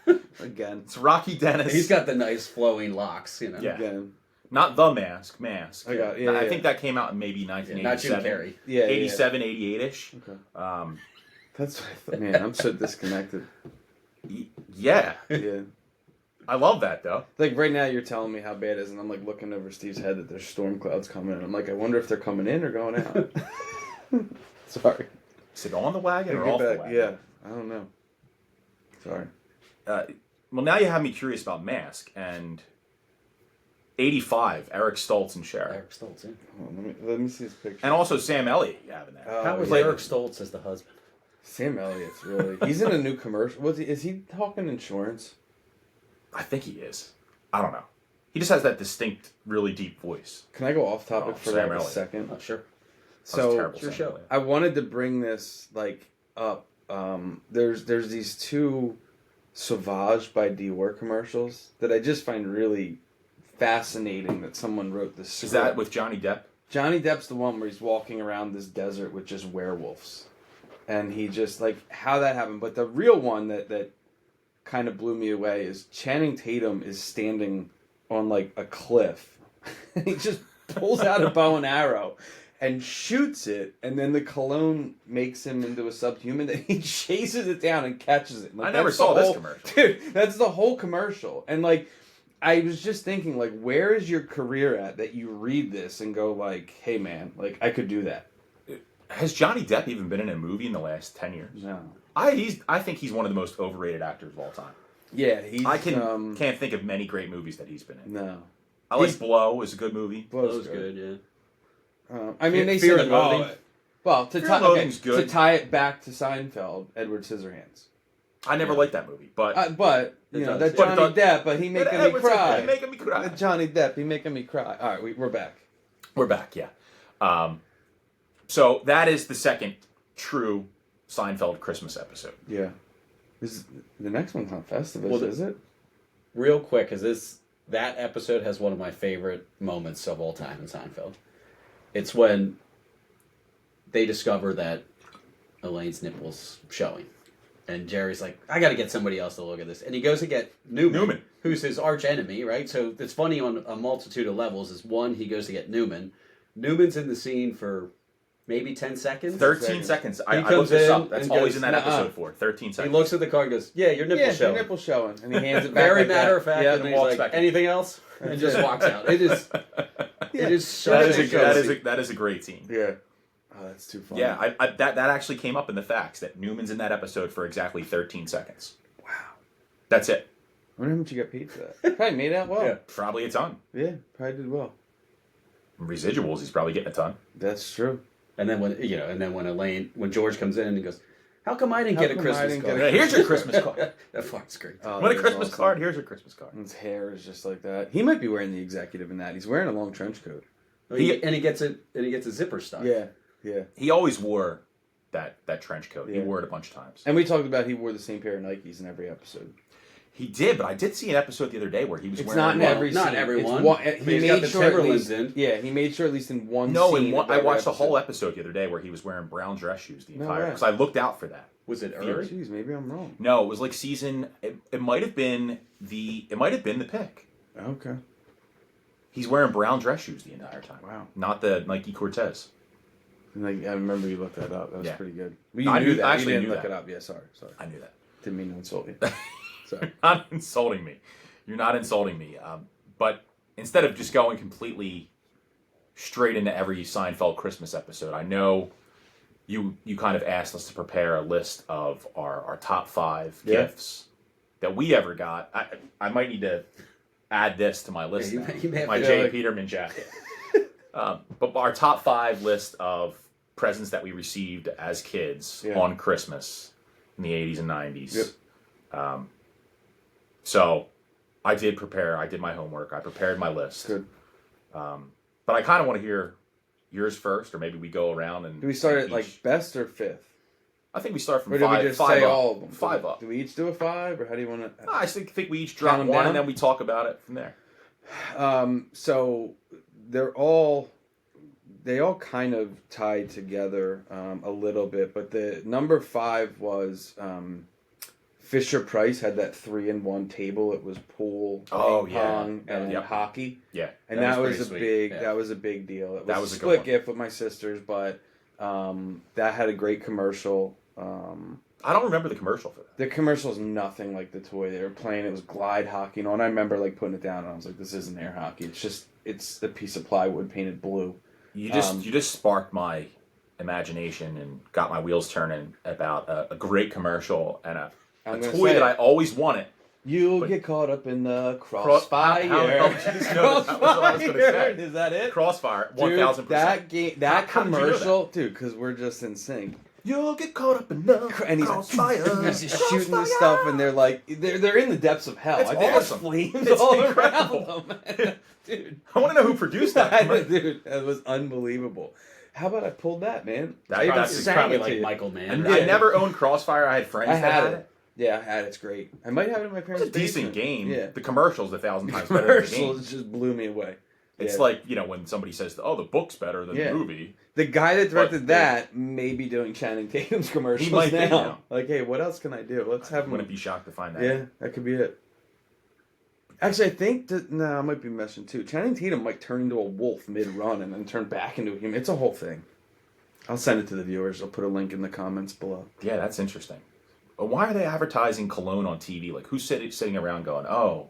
[SPEAKER 1] Yeah.
[SPEAKER 2] Again.
[SPEAKER 1] It's Rocky Dennis.
[SPEAKER 4] He's got the nice flowing locks, you know.
[SPEAKER 1] Yeah.
[SPEAKER 2] Again.
[SPEAKER 1] Not The Mask. Mask.
[SPEAKER 2] I got it. Yeah,
[SPEAKER 1] I
[SPEAKER 2] yeah.
[SPEAKER 1] think that came out in maybe
[SPEAKER 4] Yeah, not Jim
[SPEAKER 1] 1987.
[SPEAKER 4] Carrey.
[SPEAKER 2] Yeah,
[SPEAKER 1] 87, 88-ish.
[SPEAKER 2] Okay.
[SPEAKER 1] Um,
[SPEAKER 2] That's what I thought. Man, I'm so disconnected.
[SPEAKER 1] yeah.
[SPEAKER 2] Yeah.
[SPEAKER 1] I love that, though.
[SPEAKER 2] Like, right now, you're telling me how bad it is, and I'm, like, looking over Steve's head that there's storm clouds coming, and I'm like, I wonder if they're coming in or going out. Sorry.
[SPEAKER 1] Is it on the wagon or
[SPEAKER 2] Get
[SPEAKER 1] off the
[SPEAKER 2] back.
[SPEAKER 1] wagon?
[SPEAKER 2] Yeah. I don't know. Sorry.
[SPEAKER 1] Well, now you have me curious about Mask. And 85, Eric Stoltz and Cher.
[SPEAKER 4] Eric Stoltz, yeah.
[SPEAKER 2] Hold on, let me see his picture.
[SPEAKER 1] And also Sam Elliott you have in that.
[SPEAKER 2] Oh,
[SPEAKER 4] How was
[SPEAKER 2] yeah.
[SPEAKER 4] Eric Stoltz as the husband?
[SPEAKER 2] Sam Elliott's really... He's in a new commercial. Is he talking insurance?
[SPEAKER 1] I think he is. I don't know. He just has that distinct, really deep voice.
[SPEAKER 2] Can I go off topic
[SPEAKER 1] Oh,
[SPEAKER 2] for
[SPEAKER 1] Sam
[SPEAKER 2] like a
[SPEAKER 1] Elliott.
[SPEAKER 2] second?
[SPEAKER 4] Oh, sure.
[SPEAKER 1] That was
[SPEAKER 2] So,
[SPEAKER 1] terrible,
[SPEAKER 4] your
[SPEAKER 1] Sam
[SPEAKER 4] show.
[SPEAKER 1] Elliott.
[SPEAKER 2] I wanted to bring this, like, up. There's these two Sauvage by Dior commercials that I just find really fascinating that someone wrote this script.
[SPEAKER 1] Is that with Johnny Depp?
[SPEAKER 2] Johnny Depp's the one where he's walking around this desert with just werewolves. And he just, like, how that happened. But the real one that kind of blew me away is Channing Tatum is standing on, like, a cliff. And he just pulls out a bow and arrow and shoots it. And then the cologne makes him into a subhuman. And he chases it down and catches it. Like,
[SPEAKER 1] I never
[SPEAKER 2] that's the
[SPEAKER 1] saw this
[SPEAKER 2] whole-
[SPEAKER 1] commercial.
[SPEAKER 2] Dude, that's the whole commercial. And, like, I was just thinking, like, where is your career at that you read this and go, like, hey, man, like, I could do that?
[SPEAKER 1] Has Johnny Depp even been in a movie in the last 10 years?
[SPEAKER 2] No.
[SPEAKER 1] I think he's one of the most overrated actors of all time.
[SPEAKER 2] Yeah, he's.
[SPEAKER 1] I can't think of many great movies that he's been in.
[SPEAKER 2] No.
[SPEAKER 1] I like Blow. Is a good movie.
[SPEAKER 2] Blow's
[SPEAKER 4] good, yeah.
[SPEAKER 2] I mean, they
[SPEAKER 4] Fear
[SPEAKER 2] said,
[SPEAKER 4] and Loathing.
[SPEAKER 2] well,
[SPEAKER 1] Fear and Loathing's good.
[SPEAKER 2] to tie it back to Seinfeld, Edward Scissorhands.
[SPEAKER 1] I never liked that movie, but
[SPEAKER 2] You know,
[SPEAKER 4] does.
[SPEAKER 2] that Johnny Depp, but he making me cry.
[SPEAKER 1] He making me cry.
[SPEAKER 2] That Johnny Depp, he making me cry. All right, we're back.
[SPEAKER 1] We're back, yeah. So that is the second true Seinfeld Christmas episode.
[SPEAKER 2] Yeah. The next one's not Festivus,
[SPEAKER 4] Well,
[SPEAKER 2] is it?
[SPEAKER 4] Real quick, because that episode has one of my favorite moments of all time in Seinfeld. It's when they discover that Elaine's nipple's showing. And Jerry's like, I got to get somebody else to look at this. And he goes to get Newman, who's his arch enemy, right? So it's funny on a multitude of levels. Is one, he goes to get Newman. Newman's in the scene for maybe 10 seconds.
[SPEAKER 1] 13 seconds. I
[SPEAKER 4] comes
[SPEAKER 1] looked this
[SPEAKER 4] in
[SPEAKER 1] up. That's
[SPEAKER 4] and
[SPEAKER 1] always
[SPEAKER 4] goes,
[SPEAKER 1] in that episode for 13
[SPEAKER 4] He
[SPEAKER 1] seconds.
[SPEAKER 4] looks at the card and goes, yeah, your nipple's showing.
[SPEAKER 2] Your nipple's showing. And he hands it back
[SPEAKER 4] Very
[SPEAKER 2] like
[SPEAKER 4] matter
[SPEAKER 2] that.
[SPEAKER 4] of fact.
[SPEAKER 2] Yeah,
[SPEAKER 4] and he's
[SPEAKER 1] walks
[SPEAKER 4] like,
[SPEAKER 1] back in.
[SPEAKER 4] anything else? And just walks out. It is so
[SPEAKER 1] that is a great scene.
[SPEAKER 2] Yeah. Oh, that's too funny.
[SPEAKER 1] Yeah, that actually came up in the facts that Newman's in that episode for exactly 13 seconds.
[SPEAKER 2] Wow.
[SPEAKER 1] That's it.
[SPEAKER 2] I wonder how much you got paid for that. Probably made out well.
[SPEAKER 4] Yeah.
[SPEAKER 1] Probably a ton.
[SPEAKER 2] Yeah, probably did well.
[SPEAKER 1] Residuals, he's probably getting a ton.
[SPEAKER 2] That's true.
[SPEAKER 4] And then when George comes in and he goes, how come I didn't get a Christmas card?
[SPEAKER 1] Yeah, here's your Christmas card.
[SPEAKER 4] That part's great.
[SPEAKER 2] Oh,
[SPEAKER 1] Want a
[SPEAKER 2] that's
[SPEAKER 1] Christmas
[SPEAKER 2] awesome.
[SPEAKER 1] card? Here's your Christmas card.
[SPEAKER 2] His hair is just like that. He might be wearing the executive in that. He's wearing a long trench coat.
[SPEAKER 4] He gets a zipper stuck.
[SPEAKER 2] Yeah, yeah.
[SPEAKER 1] He always wore that trench coat. He
[SPEAKER 2] Yeah.
[SPEAKER 1] wore it a bunch of times.
[SPEAKER 2] And we talked about he wore the same pair of Nikes in every episode.
[SPEAKER 1] He did, but I did see an episode the other day where he was
[SPEAKER 2] It's
[SPEAKER 1] wearing.
[SPEAKER 2] not in every
[SPEAKER 4] not
[SPEAKER 2] scene.
[SPEAKER 4] everyone.
[SPEAKER 2] It's one,
[SPEAKER 4] I mean,
[SPEAKER 2] he
[SPEAKER 4] he's got
[SPEAKER 2] made
[SPEAKER 4] the
[SPEAKER 2] sure at
[SPEAKER 4] Timberlands
[SPEAKER 2] least,
[SPEAKER 4] in.
[SPEAKER 2] Yeah, he made sure at least in one
[SPEAKER 1] No,
[SPEAKER 2] scene.
[SPEAKER 1] in
[SPEAKER 2] of
[SPEAKER 1] I
[SPEAKER 2] every
[SPEAKER 1] watched the whole
[SPEAKER 2] episode.
[SPEAKER 1] episode the other day where he was wearing brown dress shoes the
[SPEAKER 2] No
[SPEAKER 1] entire.
[SPEAKER 2] way.
[SPEAKER 1] Because I looked out for that.
[SPEAKER 4] Was it
[SPEAKER 1] Theory.
[SPEAKER 4] early?
[SPEAKER 2] Jeez, maybe I'm wrong.
[SPEAKER 1] No, it was like season. It might have been the. It might have been the pick.
[SPEAKER 2] Okay.
[SPEAKER 1] He's wearing brown dress shoes the entire time.
[SPEAKER 2] Wow.
[SPEAKER 1] Not the Nike Cortez.
[SPEAKER 2] Like, I remember you looked that up. That was
[SPEAKER 1] Yeah.
[SPEAKER 2] pretty good. Well,
[SPEAKER 1] I
[SPEAKER 2] you
[SPEAKER 1] knew-
[SPEAKER 2] knew that.
[SPEAKER 1] I actually
[SPEAKER 2] You didn't
[SPEAKER 1] knew
[SPEAKER 2] look
[SPEAKER 1] that.
[SPEAKER 2] it up. Yeah, sorry.
[SPEAKER 1] I knew that.
[SPEAKER 2] Didn't mean to insult you. Sorry.
[SPEAKER 1] Not insulting me. You're not insulting me. But instead of just going completely straight into every Seinfeld Christmas episode, I know you kind of asked us to prepare a list of our top 5
[SPEAKER 2] Yeah.
[SPEAKER 1] gifts that we ever got. I might need to add this to my list
[SPEAKER 4] Yeah,
[SPEAKER 1] now.
[SPEAKER 4] you may have
[SPEAKER 1] My
[SPEAKER 4] to-
[SPEAKER 1] Jay
[SPEAKER 2] like-
[SPEAKER 1] Peterman jacket. But our top 5 list of presents that we received as kids
[SPEAKER 2] Yeah.
[SPEAKER 1] on Christmas in the 80s and 90s.
[SPEAKER 2] Yep.
[SPEAKER 1] So I did prepare. I did my homework. I prepared my list.
[SPEAKER 2] Good.
[SPEAKER 1] But I kind of want to hear yours first, or maybe we go around and
[SPEAKER 2] Do we start at
[SPEAKER 1] each-
[SPEAKER 2] like best or fifth?
[SPEAKER 1] I think we start from
[SPEAKER 2] Or do
[SPEAKER 1] five.
[SPEAKER 2] we just
[SPEAKER 1] five
[SPEAKER 2] say
[SPEAKER 1] up.
[SPEAKER 2] all of them?
[SPEAKER 1] 5 up.
[SPEAKER 2] Do we each do a 5, or how do you want to?
[SPEAKER 1] I think we each drop
[SPEAKER 2] Count 'em
[SPEAKER 1] one,
[SPEAKER 2] down?
[SPEAKER 1] and then we talk about it from there.
[SPEAKER 2] So they all kind of tied together a little bit, but the number 5 was Fisher Price had that 3-in-1 table. It was pool,
[SPEAKER 1] Oh,
[SPEAKER 2] ping
[SPEAKER 1] yeah.
[SPEAKER 2] pong, and
[SPEAKER 1] Yep.
[SPEAKER 2] hockey.
[SPEAKER 1] Yeah,
[SPEAKER 2] And that was
[SPEAKER 4] pretty
[SPEAKER 2] a
[SPEAKER 4] sweet.
[SPEAKER 2] big
[SPEAKER 4] Yeah.
[SPEAKER 2] that was a big deal. It was
[SPEAKER 1] That
[SPEAKER 2] a
[SPEAKER 1] was a good
[SPEAKER 2] split
[SPEAKER 1] one.
[SPEAKER 2] gift with my sisters, but that had a great commercial.
[SPEAKER 1] I don't remember the commercial for that.
[SPEAKER 2] The commercial's nothing like the toy they were playing. It was glide hockey, and I remember like putting it down, and I was like, "This isn't air hockey. It's a piece of plywood painted blue."
[SPEAKER 1] You just sparked my imagination and got my wheels turning about a great commercial and a
[SPEAKER 2] I'm gonna
[SPEAKER 1] toy
[SPEAKER 2] say
[SPEAKER 1] that
[SPEAKER 2] it.
[SPEAKER 1] I always wanted.
[SPEAKER 2] You'll
[SPEAKER 1] But-
[SPEAKER 2] get caught up in the crossfire.
[SPEAKER 1] how did you just know that was what I was gonna say?
[SPEAKER 2] Is that it?
[SPEAKER 1] Crossfire,
[SPEAKER 2] Dude,
[SPEAKER 1] 1000%.
[SPEAKER 2] that game, that
[SPEAKER 1] How did you know
[SPEAKER 2] commercial, dude, because we're just in sync.
[SPEAKER 1] You'll get caught up in the
[SPEAKER 2] And he's
[SPEAKER 1] crossfire.
[SPEAKER 2] he's just shooting the stuff, and they're like, they're in the depths of hell.
[SPEAKER 1] It's
[SPEAKER 2] I think there's
[SPEAKER 1] awesome.
[SPEAKER 2] flames
[SPEAKER 1] It's
[SPEAKER 2] all
[SPEAKER 1] incredible.
[SPEAKER 2] around them, dude.
[SPEAKER 1] I want to know who produced that. commercial.
[SPEAKER 2] Dude, that was unbelievable. How about I pulled that, man?
[SPEAKER 1] That-
[SPEAKER 2] I even
[SPEAKER 1] that's
[SPEAKER 2] sang
[SPEAKER 4] Probably
[SPEAKER 2] it to
[SPEAKER 4] like
[SPEAKER 2] you.
[SPEAKER 4] Michael Mann.
[SPEAKER 1] And
[SPEAKER 2] Yeah.
[SPEAKER 1] I never owned Crossfire. I had friends
[SPEAKER 2] I
[SPEAKER 1] that
[SPEAKER 2] had
[SPEAKER 1] had
[SPEAKER 2] it. Yeah, I had it. It's great. I might have it in my
[SPEAKER 1] It's
[SPEAKER 2] parents'
[SPEAKER 1] a decent
[SPEAKER 2] basement.
[SPEAKER 1] game.
[SPEAKER 2] Yeah.
[SPEAKER 1] The commercial's 1,000 times better than the
[SPEAKER 2] Commercials
[SPEAKER 1] game.
[SPEAKER 2] just blew me away.
[SPEAKER 1] It's
[SPEAKER 2] Yeah.
[SPEAKER 1] like, when somebody says, "Oh, the book's better than
[SPEAKER 2] Yeah.
[SPEAKER 1] the movie."
[SPEAKER 2] The guy that directed
[SPEAKER 1] But-
[SPEAKER 2] that may be doing Channing Tatum's commercials
[SPEAKER 1] He might be
[SPEAKER 2] now.
[SPEAKER 1] now.
[SPEAKER 2] Like, hey, what else can I do? Let's have him.
[SPEAKER 1] Wouldn't be shocked to find that.
[SPEAKER 2] Yeah, that could be it. Actually, I think that I might be messing too. Channing Tatum might turn into a wolf mid-run and then turn back into a human. It's a whole thing. I'll send it to the viewers. I'll put a link in the comments below.
[SPEAKER 1] Yeah, that's interesting. But why are they advertising cologne on TV? Like, who's sitting around going, "Oh,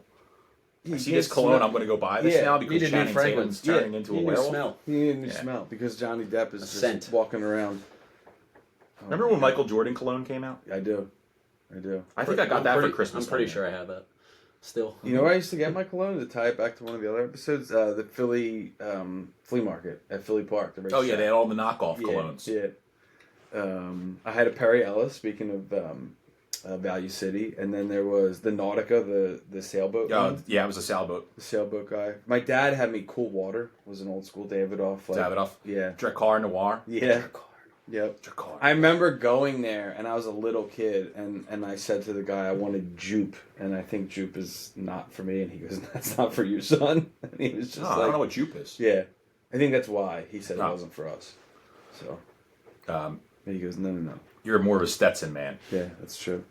[SPEAKER 1] I see this cologne. I'm going to go buy this
[SPEAKER 2] Yeah,
[SPEAKER 1] now
[SPEAKER 4] need
[SPEAKER 1] because
[SPEAKER 4] a new
[SPEAKER 1] Channing
[SPEAKER 4] fragrance.
[SPEAKER 1] Tatum's turning into a
[SPEAKER 4] You need a
[SPEAKER 1] werewolf."
[SPEAKER 4] smell.
[SPEAKER 2] You need a new
[SPEAKER 1] Yeah.
[SPEAKER 2] smell because Johnny Depp is
[SPEAKER 4] A
[SPEAKER 2] just
[SPEAKER 4] scent.
[SPEAKER 2] walking around.
[SPEAKER 1] Remember when Michael Jordan cologne came out?
[SPEAKER 2] I do.
[SPEAKER 1] I think I got that for Christmas.
[SPEAKER 4] I'm pretty
[SPEAKER 1] one
[SPEAKER 4] sure
[SPEAKER 1] year.
[SPEAKER 4] I had that. Still.
[SPEAKER 2] You know where I used to get my cologne, to tie it back to one of the other episodes? The Philly flea market at Philly Park.
[SPEAKER 1] Oh yeah, they had all the knockoff colognes.
[SPEAKER 2] Yeah. I had a Perry Ellis, speaking of Value City, and then there was the Nautica, the sailboat one.
[SPEAKER 1] Yeah, it was a sailboat.
[SPEAKER 2] The sailboat guy. My dad had me Cool Water. It was an old school Davidoff.
[SPEAKER 1] Davidoff.
[SPEAKER 2] Yeah.
[SPEAKER 1] Dracar Noir.
[SPEAKER 2] Yeah. Yep.
[SPEAKER 1] Dracar.
[SPEAKER 2] I remember going there, and I was a little kid, and I said to the guy, I wanted Jupe, and I think Jupe is not for me, and he goes, that's not for you, son. And he was just
[SPEAKER 1] I don't know what jupe is.
[SPEAKER 2] yeah. I think that's why he said it
[SPEAKER 1] Oh.
[SPEAKER 2] wasn't for us. So,
[SPEAKER 1] Um,
[SPEAKER 2] and he goes, no.
[SPEAKER 1] you're more of a Stetson man.
[SPEAKER 2] Yeah, that's true.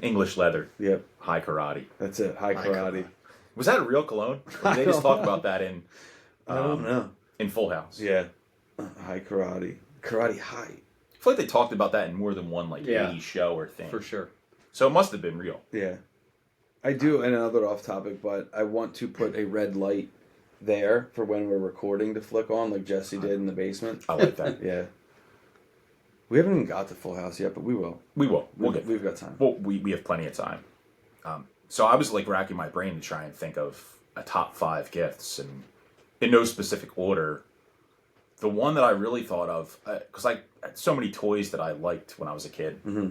[SPEAKER 1] English leather,
[SPEAKER 2] Yep,
[SPEAKER 1] high karate.
[SPEAKER 2] that's it. High karate.
[SPEAKER 1] Was that a real cologne? Or did they just talk about that in
[SPEAKER 2] I don't know.
[SPEAKER 1] in Full House?
[SPEAKER 2] Yeah. High karate. Karate high.
[SPEAKER 1] I feel like they talked about that in more than one
[SPEAKER 4] Yeah.
[SPEAKER 1] 80s show or thing.
[SPEAKER 4] For sure.
[SPEAKER 1] So it must have been real.
[SPEAKER 2] Yeah. I do, and another off topic, but I want to put a red light there for when we're recording to flick on, like Jesse did in the basement.
[SPEAKER 1] I like that.
[SPEAKER 2] Yeah. We haven't even got to Full House yet, but we will.
[SPEAKER 1] We will. We'll get.
[SPEAKER 2] We've got time.
[SPEAKER 1] Well, we have plenty of time. So I was like racking my brain to try and think of a top 5 gifts, and in no specific order. The one that I really thought of, because I had so many toys that I liked when I was a kid.
[SPEAKER 2] Mm-hmm.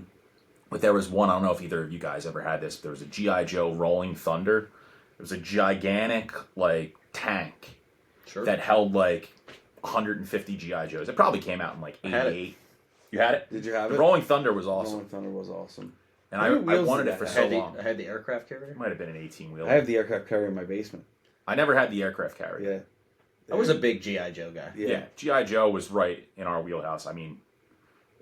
[SPEAKER 1] But there was one, I don't know if either of you guys ever had this, but there was a G.I. Joe Rolling Thunder. It was a gigantic, like, tank
[SPEAKER 4] Sure.
[SPEAKER 1] that held, like, 150 G.I. Joes. It probably came out in, like,
[SPEAKER 4] had it.
[SPEAKER 1] 88. You had it?
[SPEAKER 2] Did you have
[SPEAKER 1] The
[SPEAKER 2] it?
[SPEAKER 1] Rolling Thunder was awesome.
[SPEAKER 2] Rolling Thunder was awesome.
[SPEAKER 1] And
[SPEAKER 2] How many
[SPEAKER 1] I
[SPEAKER 2] wheels
[SPEAKER 1] wanted
[SPEAKER 2] did
[SPEAKER 1] it for
[SPEAKER 2] that
[SPEAKER 1] so
[SPEAKER 2] have?
[SPEAKER 1] long.
[SPEAKER 4] I had the aircraft carrier.
[SPEAKER 1] It might have been an 18-wheeler.
[SPEAKER 2] I have the aircraft carrier in my basement.
[SPEAKER 1] I never had the aircraft carrier.
[SPEAKER 2] Yeah.
[SPEAKER 4] I was a big G.I. Joe guy.
[SPEAKER 1] Yeah. G.I. Joe was right in our wheelhouse. I mean,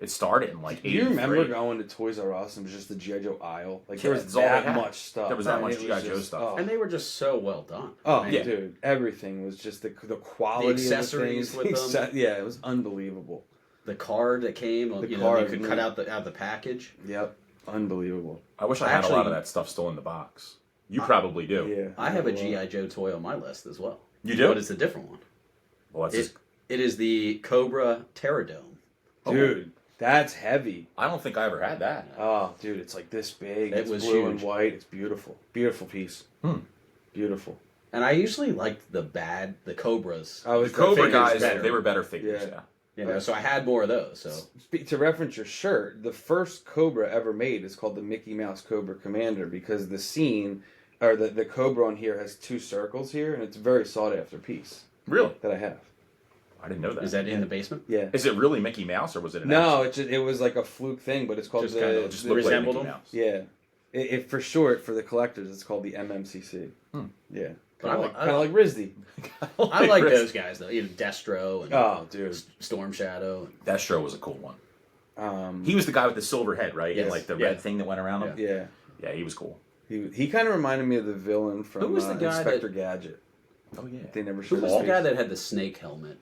[SPEAKER 1] it started in, like,
[SPEAKER 2] Do
[SPEAKER 1] 83.
[SPEAKER 2] you remember going to Toys R Us and it was just the G.I. Joe aisle? Like, there
[SPEAKER 1] Yeah,
[SPEAKER 2] was
[SPEAKER 1] that's all they
[SPEAKER 2] that
[SPEAKER 1] had.
[SPEAKER 2] much stuff.
[SPEAKER 1] There was that
[SPEAKER 2] And
[SPEAKER 1] much
[SPEAKER 2] it was
[SPEAKER 1] G.I. Joe
[SPEAKER 2] just-
[SPEAKER 1] stuff.
[SPEAKER 2] Oh,
[SPEAKER 4] And they were just so well done.
[SPEAKER 2] oh
[SPEAKER 1] Yeah.
[SPEAKER 2] dude. Everything was just the quality
[SPEAKER 4] The accessories
[SPEAKER 2] of the things.
[SPEAKER 4] with them.
[SPEAKER 2] Yeah, it was unbelievable.
[SPEAKER 4] The card that came,
[SPEAKER 2] The
[SPEAKER 4] you
[SPEAKER 2] card,
[SPEAKER 4] could cut out the package.
[SPEAKER 2] Yep. Unbelievable.
[SPEAKER 1] I wish I had a lot of
[SPEAKER 4] Actually-
[SPEAKER 1] that stuff still in the box. You probably do.
[SPEAKER 2] Yeah.
[SPEAKER 4] I have a
[SPEAKER 2] Well,
[SPEAKER 4] G.I. Joe toy on my list as well.
[SPEAKER 1] You do?
[SPEAKER 4] But it's a different one.
[SPEAKER 1] Well, that's just,
[SPEAKER 4] It is the Cobra Terradome.
[SPEAKER 2] Dude, that's heavy.
[SPEAKER 1] I don't think I ever had that.
[SPEAKER 2] Oh, dude, it's like this big.
[SPEAKER 4] It
[SPEAKER 2] It's
[SPEAKER 4] was
[SPEAKER 2] blue
[SPEAKER 4] huge.
[SPEAKER 2] and white. It's beautiful. Beautiful piece. Beautiful.
[SPEAKER 4] And I usually liked the Cobras.
[SPEAKER 2] I was
[SPEAKER 1] The Cobra
[SPEAKER 4] figures
[SPEAKER 1] guys,
[SPEAKER 4] better.
[SPEAKER 1] they were better figures,
[SPEAKER 2] Yeah.
[SPEAKER 1] yeah.
[SPEAKER 4] You know, so I had more of those. So
[SPEAKER 2] To reference your shirt, the first Cobra ever made is called the Mickey Mouse Cobra Commander because the scene, or the Cobra on here has 2 circles here, and it's a very sought after piece
[SPEAKER 1] Really?
[SPEAKER 2] that I have.
[SPEAKER 1] I didn't know that.
[SPEAKER 4] is that in the basement?
[SPEAKER 2] Yeah.
[SPEAKER 1] Is it really Mickey Mouse or was it an
[SPEAKER 2] No,
[SPEAKER 1] action?
[SPEAKER 2] it was like a fluke thing, but it's called
[SPEAKER 4] Just
[SPEAKER 2] the.
[SPEAKER 4] kinda
[SPEAKER 1] It just
[SPEAKER 2] the-
[SPEAKER 1] looked like
[SPEAKER 4] resembled
[SPEAKER 1] Mickey
[SPEAKER 4] them?
[SPEAKER 1] Mouse.
[SPEAKER 2] yeah. It for short, for the collectors, it's called the MMCC. Yeah.
[SPEAKER 4] But
[SPEAKER 2] Kind
[SPEAKER 4] I
[SPEAKER 2] of
[SPEAKER 4] like-
[SPEAKER 2] like RISD.
[SPEAKER 4] I like those guys though. You know, Destro and
[SPEAKER 2] Oh, dude.
[SPEAKER 4] Storm Shadow.
[SPEAKER 1] Destro was a cool one.
[SPEAKER 2] Um,
[SPEAKER 1] He was the guy with the silver head, right?
[SPEAKER 4] Yes.
[SPEAKER 1] And like the
[SPEAKER 4] Yeah.
[SPEAKER 1] red thing that went around him.
[SPEAKER 2] yeah.
[SPEAKER 1] Yeah, he was cool.
[SPEAKER 2] He kind of reminded me of the villain from
[SPEAKER 4] Who was the guy
[SPEAKER 2] Inspector
[SPEAKER 4] that-
[SPEAKER 2] Gadget.
[SPEAKER 1] Oh yeah.
[SPEAKER 2] They never
[SPEAKER 4] Who
[SPEAKER 2] showed
[SPEAKER 4] was
[SPEAKER 2] his
[SPEAKER 4] the guy
[SPEAKER 2] face.
[SPEAKER 4] that had the snake helmet?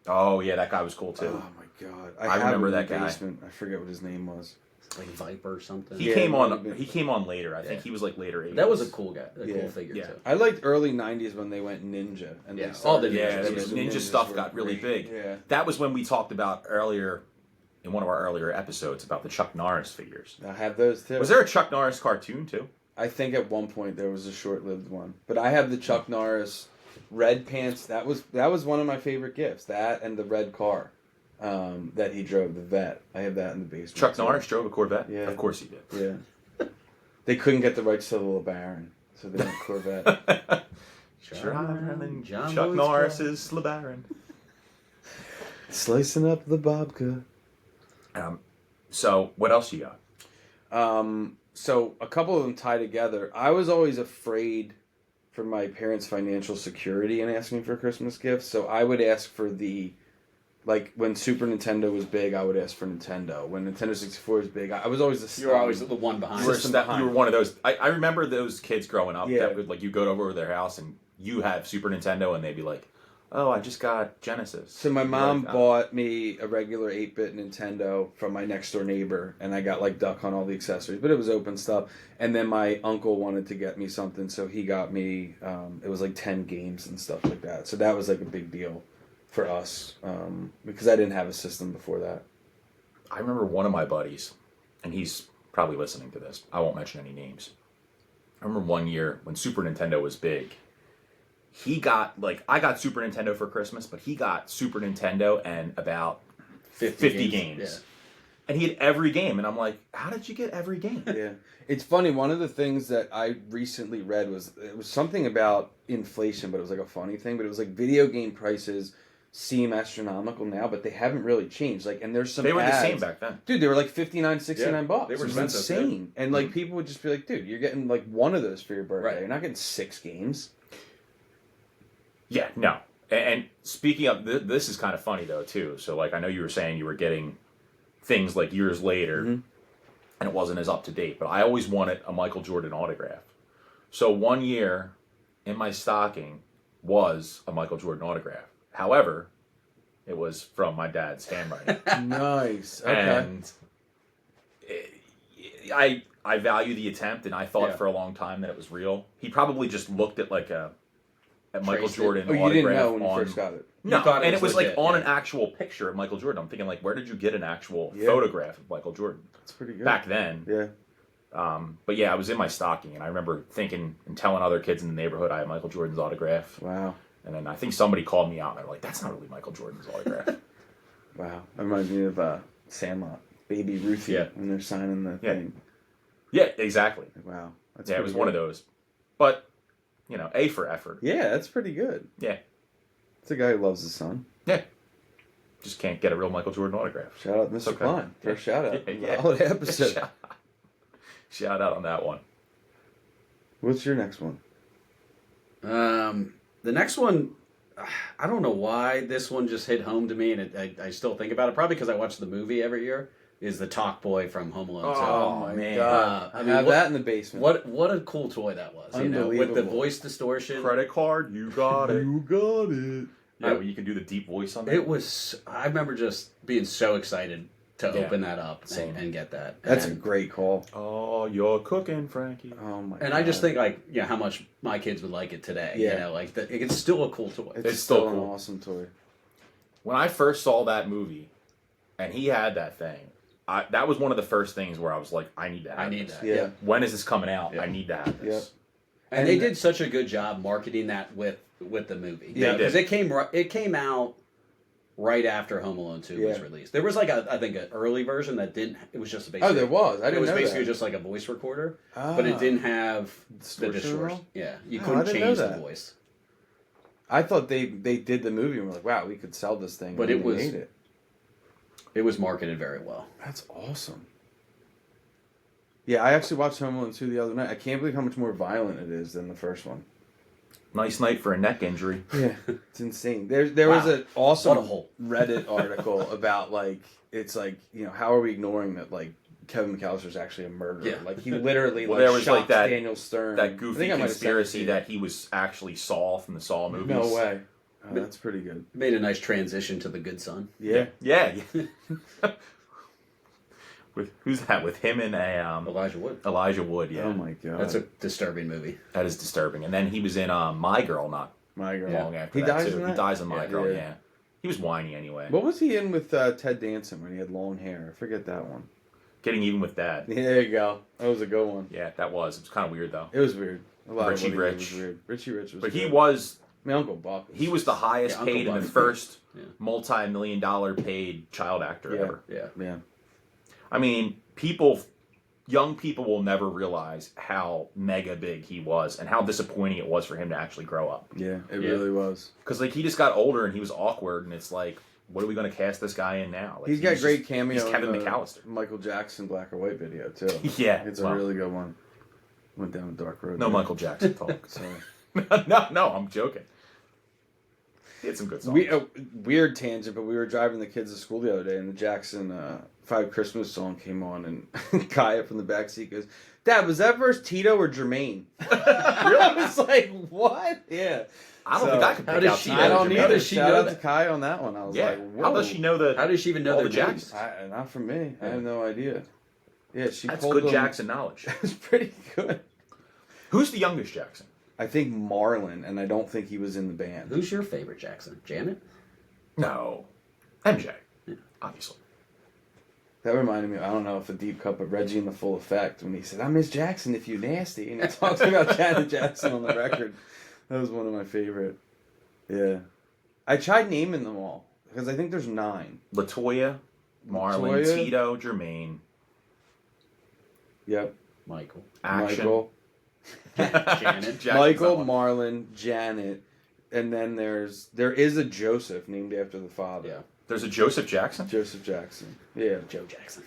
[SPEAKER 1] Oh yeah, that guy was cool too.
[SPEAKER 2] Oh my god!
[SPEAKER 1] I
[SPEAKER 2] have
[SPEAKER 1] remember
[SPEAKER 2] him in
[SPEAKER 1] that
[SPEAKER 2] the
[SPEAKER 1] guy.
[SPEAKER 2] basement. I forget what his name was.
[SPEAKER 4] Like Viper or something.
[SPEAKER 1] He
[SPEAKER 2] Yeah,
[SPEAKER 1] came
[SPEAKER 2] it might have
[SPEAKER 1] on.
[SPEAKER 2] been.
[SPEAKER 1] He came on later. I think
[SPEAKER 4] Yeah.
[SPEAKER 1] he was like later 80s.
[SPEAKER 4] That was a cool guy. A
[SPEAKER 2] Yeah.
[SPEAKER 4] cool figure
[SPEAKER 1] Yeah.
[SPEAKER 4] too.
[SPEAKER 2] I liked early '90s when they went ninja and
[SPEAKER 4] Yeah,
[SPEAKER 2] they
[SPEAKER 4] all the
[SPEAKER 2] started-
[SPEAKER 1] Yeah,
[SPEAKER 4] ninjas,
[SPEAKER 1] that
[SPEAKER 4] yeah.
[SPEAKER 1] was,
[SPEAKER 2] the
[SPEAKER 1] ninja
[SPEAKER 2] ninjas
[SPEAKER 1] stuff
[SPEAKER 2] were
[SPEAKER 1] got really
[SPEAKER 2] great.
[SPEAKER 1] big.
[SPEAKER 2] Yeah,
[SPEAKER 1] That was when we talked about earlier, in one of our earlier episodes, about the Chuck Norris figures.
[SPEAKER 2] I have those too.
[SPEAKER 1] Was there a Chuck Norris cartoon too?
[SPEAKER 2] I think at one point there was a short-lived one, but I have the Chuck Norris red pants. That was one of my favorite gifts. That and the red car that he drove, the Vet. I have that in the basement.
[SPEAKER 1] Chuck
[SPEAKER 2] too.
[SPEAKER 1] Norris drove a Corvette?
[SPEAKER 2] Yeah.
[SPEAKER 1] Of course he did.
[SPEAKER 2] Yeah. They couldn't get the rights to the LeBaron, so they went Corvette.
[SPEAKER 1] Driving
[SPEAKER 4] John
[SPEAKER 1] Chuck
[SPEAKER 4] Lewis
[SPEAKER 1] Norris's LeBaron.
[SPEAKER 2] Slicing up the babka.
[SPEAKER 1] So, what else you got?
[SPEAKER 2] So a couple of them tie together. I was always afraid for my parents' financial security in asking for Christmas gifts, so I would ask for like when Super Nintendo was big, I would ask for Nintendo. When Nintendo 64 was big, I was always the
[SPEAKER 4] You were always the one behind.
[SPEAKER 1] You were,
[SPEAKER 2] System
[SPEAKER 1] you
[SPEAKER 2] behind.
[SPEAKER 1] were one of those. I remember those kids growing up
[SPEAKER 2] Yeah.
[SPEAKER 1] that would, like, you go over to their house and you have Super Nintendo and they'd be like, oh, I just got Genesis.
[SPEAKER 2] So my
[SPEAKER 1] You're
[SPEAKER 2] mom
[SPEAKER 1] like, "Oh."
[SPEAKER 2] bought me a regular 8-bit Nintendo from my next door neighbor, and I got like Duck Hunt, all the accessories, but it was open stuff. And then my uncle wanted to get me something, so he got me. It was like 10 games and stuff like that. So that was like a big deal for us because I didn't have a system before that.
[SPEAKER 1] I remember one of my buddies, and he's probably listening to this. I won't mention any names. I remember one year when Super Nintendo was big. He got, like, I got Super Nintendo for Christmas, but he got Super Nintendo and about 50 games.
[SPEAKER 4] Yeah.
[SPEAKER 1] And he had every game. And I'm like, how did you get every game?
[SPEAKER 2] Yeah. It's funny, one of the things that I recently read was, it was something about inflation, but it was like a funny thing, but it was like video game prices seem astronomical now, but they haven't really changed. Like, and there's some
[SPEAKER 1] They were the
[SPEAKER 2] ads.
[SPEAKER 1] same back then.
[SPEAKER 2] Dude, they were like $59, $69 bucks.
[SPEAKER 4] they were
[SPEAKER 2] It was
[SPEAKER 4] expensive,
[SPEAKER 2] insane. And like people would just be like, dude, you're getting like one of those for your birthday.
[SPEAKER 4] Right.
[SPEAKER 2] You're not getting 6 games.
[SPEAKER 1] Yeah, no. And speaking of, this is kind of funny, though, too. So, like, I know you were saying you were getting things like years later, and it wasn't as up to date, but I always wanted a Michael Jordan autograph. So one year in my stocking was a Michael Jordan autograph. However, it was from my dad's handwriting.
[SPEAKER 2] Nice. Okay.
[SPEAKER 1] And I value the attempt, and I thought for a long time that it was real. He probably just looked at like at Michael
[SPEAKER 4] Traced it.
[SPEAKER 1] Jordan
[SPEAKER 2] Oh, you
[SPEAKER 1] autograph
[SPEAKER 2] didn't know when you
[SPEAKER 1] on.
[SPEAKER 2] first got it.
[SPEAKER 1] No,
[SPEAKER 4] thought it
[SPEAKER 1] and
[SPEAKER 4] was
[SPEAKER 1] it was
[SPEAKER 4] legit,
[SPEAKER 1] like on
[SPEAKER 4] yeah.
[SPEAKER 1] an actual picture of Michael Jordan. I'm thinking, like, where did you get an actual
[SPEAKER 2] Yeah.
[SPEAKER 1] photograph of Michael Jordan
[SPEAKER 2] That's pretty good.
[SPEAKER 1] back then?
[SPEAKER 2] Yeah.
[SPEAKER 1] But yeah, I was in my stocking, and I remember thinking and telling other kids in the neighborhood I had Michael Jordan's autograph.
[SPEAKER 2] Wow.
[SPEAKER 1] And then I think somebody called me out, and they're like, "That's not really Michael Jordan's autograph."
[SPEAKER 2] Wow. That reminds me of Sandlot. Baby Ruthie.
[SPEAKER 1] Yeah.
[SPEAKER 2] When they're signing the thing.
[SPEAKER 1] Yeah, exactly.
[SPEAKER 2] Wow. That's
[SPEAKER 1] Yeah, it
[SPEAKER 2] pretty
[SPEAKER 1] was
[SPEAKER 2] good.
[SPEAKER 1] one of those. But A for effort.
[SPEAKER 2] Yeah, that's pretty good.
[SPEAKER 1] Yeah,
[SPEAKER 2] It's a guy who loves his son.
[SPEAKER 1] yeah. Just can't get a real Michael Jordan autograph.
[SPEAKER 2] Shout out Mr.
[SPEAKER 1] Okay.
[SPEAKER 2] Klein. First shout out.
[SPEAKER 1] Yeah,
[SPEAKER 2] The
[SPEAKER 1] yeah.
[SPEAKER 2] holiday episode.
[SPEAKER 1] Shout out on that one.
[SPEAKER 2] What's your next one?
[SPEAKER 4] The next one, I don't know why this one just hit home to me, and I still think about it. Probably because I watch the movie every year. Is the Talk Boy from Home Alone 2.
[SPEAKER 1] Oh, man.
[SPEAKER 2] God.
[SPEAKER 4] I
[SPEAKER 2] I
[SPEAKER 4] mean,
[SPEAKER 2] have
[SPEAKER 4] what-
[SPEAKER 2] that in the basement.
[SPEAKER 4] What a cool toy that was, with the
[SPEAKER 2] Unbelievable.
[SPEAKER 4] voice distortion.
[SPEAKER 1] Credit card, you got it.
[SPEAKER 2] You got it.
[SPEAKER 1] Yeah, well, you can do the deep voice on that.
[SPEAKER 4] It was. I remember just being so excited to
[SPEAKER 1] Yeah.
[SPEAKER 4] open that up
[SPEAKER 1] Same.
[SPEAKER 4] and get that.
[SPEAKER 2] That's a
[SPEAKER 4] and,
[SPEAKER 2] great call.
[SPEAKER 1] Oh, you're cooking, Frankie.
[SPEAKER 2] Oh my god.
[SPEAKER 4] and I just think how much my kids would like it today.
[SPEAKER 2] Yeah.
[SPEAKER 4] It's still a cool toy.
[SPEAKER 2] it's
[SPEAKER 1] still
[SPEAKER 2] still an
[SPEAKER 1] cool.
[SPEAKER 2] awesome toy.
[SPEAKER 1] When I first saw that movie, and he had that thing, that was one of the first things where I was like, I need to have
[SPEAKER 4] I need
[SPEAKER 1] this.
[SPEAKER 4] that.
[SPEAKER 2] Yeah.
[SPEAKER 1] When is this coming out?
[SPEAKER 4] Yeah.
[SPEAKER 1] I need to have this.
[SPEAKER 4] And they did such a good job marketing that with the movie.
[SPEAKER 2] Yeah,
[SPEAKER 1] They
[SPEAKER 4] because
[SPEAKER 1] did.
[SPEAKER 4] it came out right after Home Alone 2 was
[SPEAKER 2] Yeah.
[SPEAKER 4] released. There was I think an early version that didn't. It was just a
[SPEAKER 2] Oh, there was. I
[SPEAKER 4] It
[SPEAKER 2] didn't
[SPEAKER 4] was
[SPEAKER 2] know
[SPEAKER 4] basically
[SPEAKER 2] that.
[SPEAKER 4] just like a voice recorder,
[SPEAKER 2] Ah.
[SPEAKER 4] but it didn't have the
[SPEAKER 2] Distortion at
[SPEAKER 4] distortion.
[SPEAKER 2] all?
[SPEAKER 4] Yeah, you
[SPEAKER 2] Oh, I
[SPEAKER 4] couldn't
[SPEAKER 2] didn't know
[SPEAKER 4] change the
[SPEAKER 2] that.
[SPEAKER 4] voice.
[SPEAKER 2] I thought they did the movie and were like, wow, we could sell this thing.
[SPEAKER 4] But
[SPEAKER 2] and
[SPEAKER 4] it
[SPEAKER 2] they
[SPEAKER 4] was-
[SPEAKER 2] made it.
[SPEAKER 4] It was marketed very well.
[SPEAKER 2] That's awesome. Yeah, I actually watched Home Alone 2 the other night. I can't believe how much more violent it is than the first one.
[SPEAKER 1] Nice night for a neck injury.
[SPEAKER 2] Yeah, it's insane. There was
[SPEAKER 1] Wow.
[SPEAKER 2] an awesome
[SPEAKER 4] What a hole.
[SPEAKER 2] Reddit article about it's how are we ignoring that Kevin McAllister's actually a murderer?
[SPEAKER 4] Yeah.
[SPEAKER 2] Like he literally
[SPEAKER 1] Well, there was,
[SPEAKER 2] shot
[SPEAKER 1] like, that-
[SPEAKER 2] Daniel Stern.
[SPEAKER 1] That
[SPEAKER 2] I
[SPEAKER 1] goofy
[SPEAKER 2] think I might have sent it to
[SPEAKER 1] conspiracy
[SPEAKER 2] you.
[SPEAKER 1] that he was actually Saul from the Saw movies.
[SPEAKER 2] No way. Oh, that's pretty good.
[SPEAKER 4] Made a nice transition to The Good Son.
[SPEAKER 2] Yeah.
[SPEAKER 1] Yeah. With who's that? With him and
[SPEAKER 4] Elijah Wood.
[SPEAKER 1] Elijah Wood. Yeah.
[SPEAKER 2] Oh my god.
[SPEAKER 4] That's a disturbing movie.
[SPEAKER 1] That is disturbing. And then he was in My Girl not
[SPEAKER 2] my girl.
[SPEAKER 1] long after
[SPEAKER 2] He
[SPEAKER 1] that
[SPEAKER 2] dies
[SPEAKER 1] too.
[SPEAKER 2] in that?
[SPEAKER 1] He dies in My
[SPEAKER 4] Yeah.
[SPEAKER 1] Girl.
[SPEAKER 2] Yeah.
[SPEAKER 1] Yeah. He was whiny anyway.
[SPEAKER 2] What was he in with Ted Danson when he had long hair? I forget that one.
[SPEAKER 1] Getting even with Dad.
[SPEAKER 2] Yeah, there you go. That was a good one.
[SPEAKER 1] Yeah, that was. It was kind of weird though.
[SPEAKER 2] It was weird. A lot
[SPEAKER 1] Richie
[SPEAKER 2] of what he did
[SPEAKER 1] Rich.
[SPEAKER 2] was weird. Richie Rich was
[SPEAKER 1] But he
[SPEAKER 2] good.
[SPEAKER 1] was
[SPEAKER 2] My Uncle Buck.
[SPEAKER 1] he was the highest
[SPEAKER 4] Yeah, Uncle
[SPEAKER 1] paid and the
[SPEAKER 4] Buck.
[SPEAKER 1] first
[SPEAKER 4] Yeah.
[SPEAKER 1] multi-million-dollar paid child actor
[SPEAKER 2] Yeah.
[SPEAKER 1] ever.
[SPEAKER 4] Yeah.
[SPEAKER 2] Yeah.
[SPEAKER 1] I mean, young people will never realize how mega big he was and how disappointing it was for him to actually grow up.
[SPEAKER 2] Yeah, it
[SPEAKER 4] Yeah.
[SPEAKER 2] really was.
[SPEAKER 1] Because he just got older and he was awkward, and it's like, what are we going to cast this guy in now? Like,
[SPEAKER 2] He's got
[SPEAKER 1] just-
[SPEAKER 2] great cameo.
[SPEAKER 1] He's Kevin
[SPEAKER 2] in the
[SPEAKER 1] McAllister.
[SPEAKER 2] Michael Jackson black or white video too.
[SPEAKER 1] Yeah,
[SPEAKER 2] It's
[SPEAKER 1] well,
[SPEAKER 2] a really good one. Went down a dark road.
[SPEAKER 1] no
[SPEAKER 2] there.
[SPEAKER 1] Michael Jackson talk.
[SPEAKER 2] Sorry.
[SPEAKER 1] no, I'm joking. He had some good songs.
[SPEAKER 2] Weird tangent, but we were driving the kids to school the other day, and the Jackson 5 Christmas song came on, and Kaya from the backseat goes, "Dad, was that verse Tito or Jermaine?" I was like, "What?" Yeah.
[SPEAKER 1] I don't
[SPEAKER 2] So,
[SPEAKER 1] think I could
[SPEAKER 4] how
[SPEAKER 1] pick
[SPEAKER 4] does
[SPEAKER 1] out
[SPEAKER 4] she
[SPEAKER 1] Tito
[SPEAKER 2] I
[SPEAKER 4] know?
[SPEAKER 2] don't
[SPEAKER 1] Jermaine.
[SPEAKER 4] How
[SPEAKER 2] either.
[SPEAKER 4] does she
[SPEAKER 2] Shout
[SPEAKER 4] know
[SPEAKER 2] out
[SPEAKER 4] that?
[SPEAKER 2] to Kaya on that one. I was
[SPEAKER 1] Yeah,
[SPEAKER 2] like, "Whoa."
[SPEAKER 1] how does she know the
[SPEAKER 4] How does she even know
[SPEAKER 1] all
[SPEAKER 4] their
[SPEAKER 1] the
[SPEAKER 4] names?
[SPEAKER 1] Jacksons?
[SPEAKER 2] Not from me. I have no idea. Yeah, she
[SPEAKER 1] That's
[SPEAKER 2] pulled
[SPEAKER 1] good
[SPEAKER 2] them-
[SPEAKER 1] Jackson knowledge.
[SPEAKER 2] It was pretty good.
[SPEAKER 1] Who's the youngest Jackson?
[SPEAKER 2] I think Marlon, and I don't think he was in the band.
[SPEAKER 4] Who's your favorite Jackson? Janet?
[SPEAKER 1] No, MJ, obviously.
[SPEAKER 2] That reminded me, I don't know if a deep cut, but Reggie in the Full Effect, when he said, "I'm Miss Jackson if you nasty," and he talks about Janet Jackson on the record. That was one of my favorite. Yeah. I tried naming them all, because I think there's 9.
[SPEAKER 1] Latoya, Marlon,
[SPEAKER 2] Latoya?
[SPEAKER 1] Tito, Jermaine,
[SPEAKER 2] Yep.
[SPEAKER 4] Michael.
[SPEAKER 1] Action.
[SPEAKER 2] Michael.
[SPEAKER 4] Janet.
[SPEAKER 1] Jackson's
[SPEAKER 2] Michael,
[SPEAKER 1] that one.
[SPEAKER 2] Marlon, Janet, and then there is a Joseph named after the father.
[SPEAKER 4] Yeah.
[SPEAKER 1] There's a Joseph Jackson.
[SPEAKER 2] Joseph Jackson. Yeah.
[SPEAKER 4] Joe Jackson.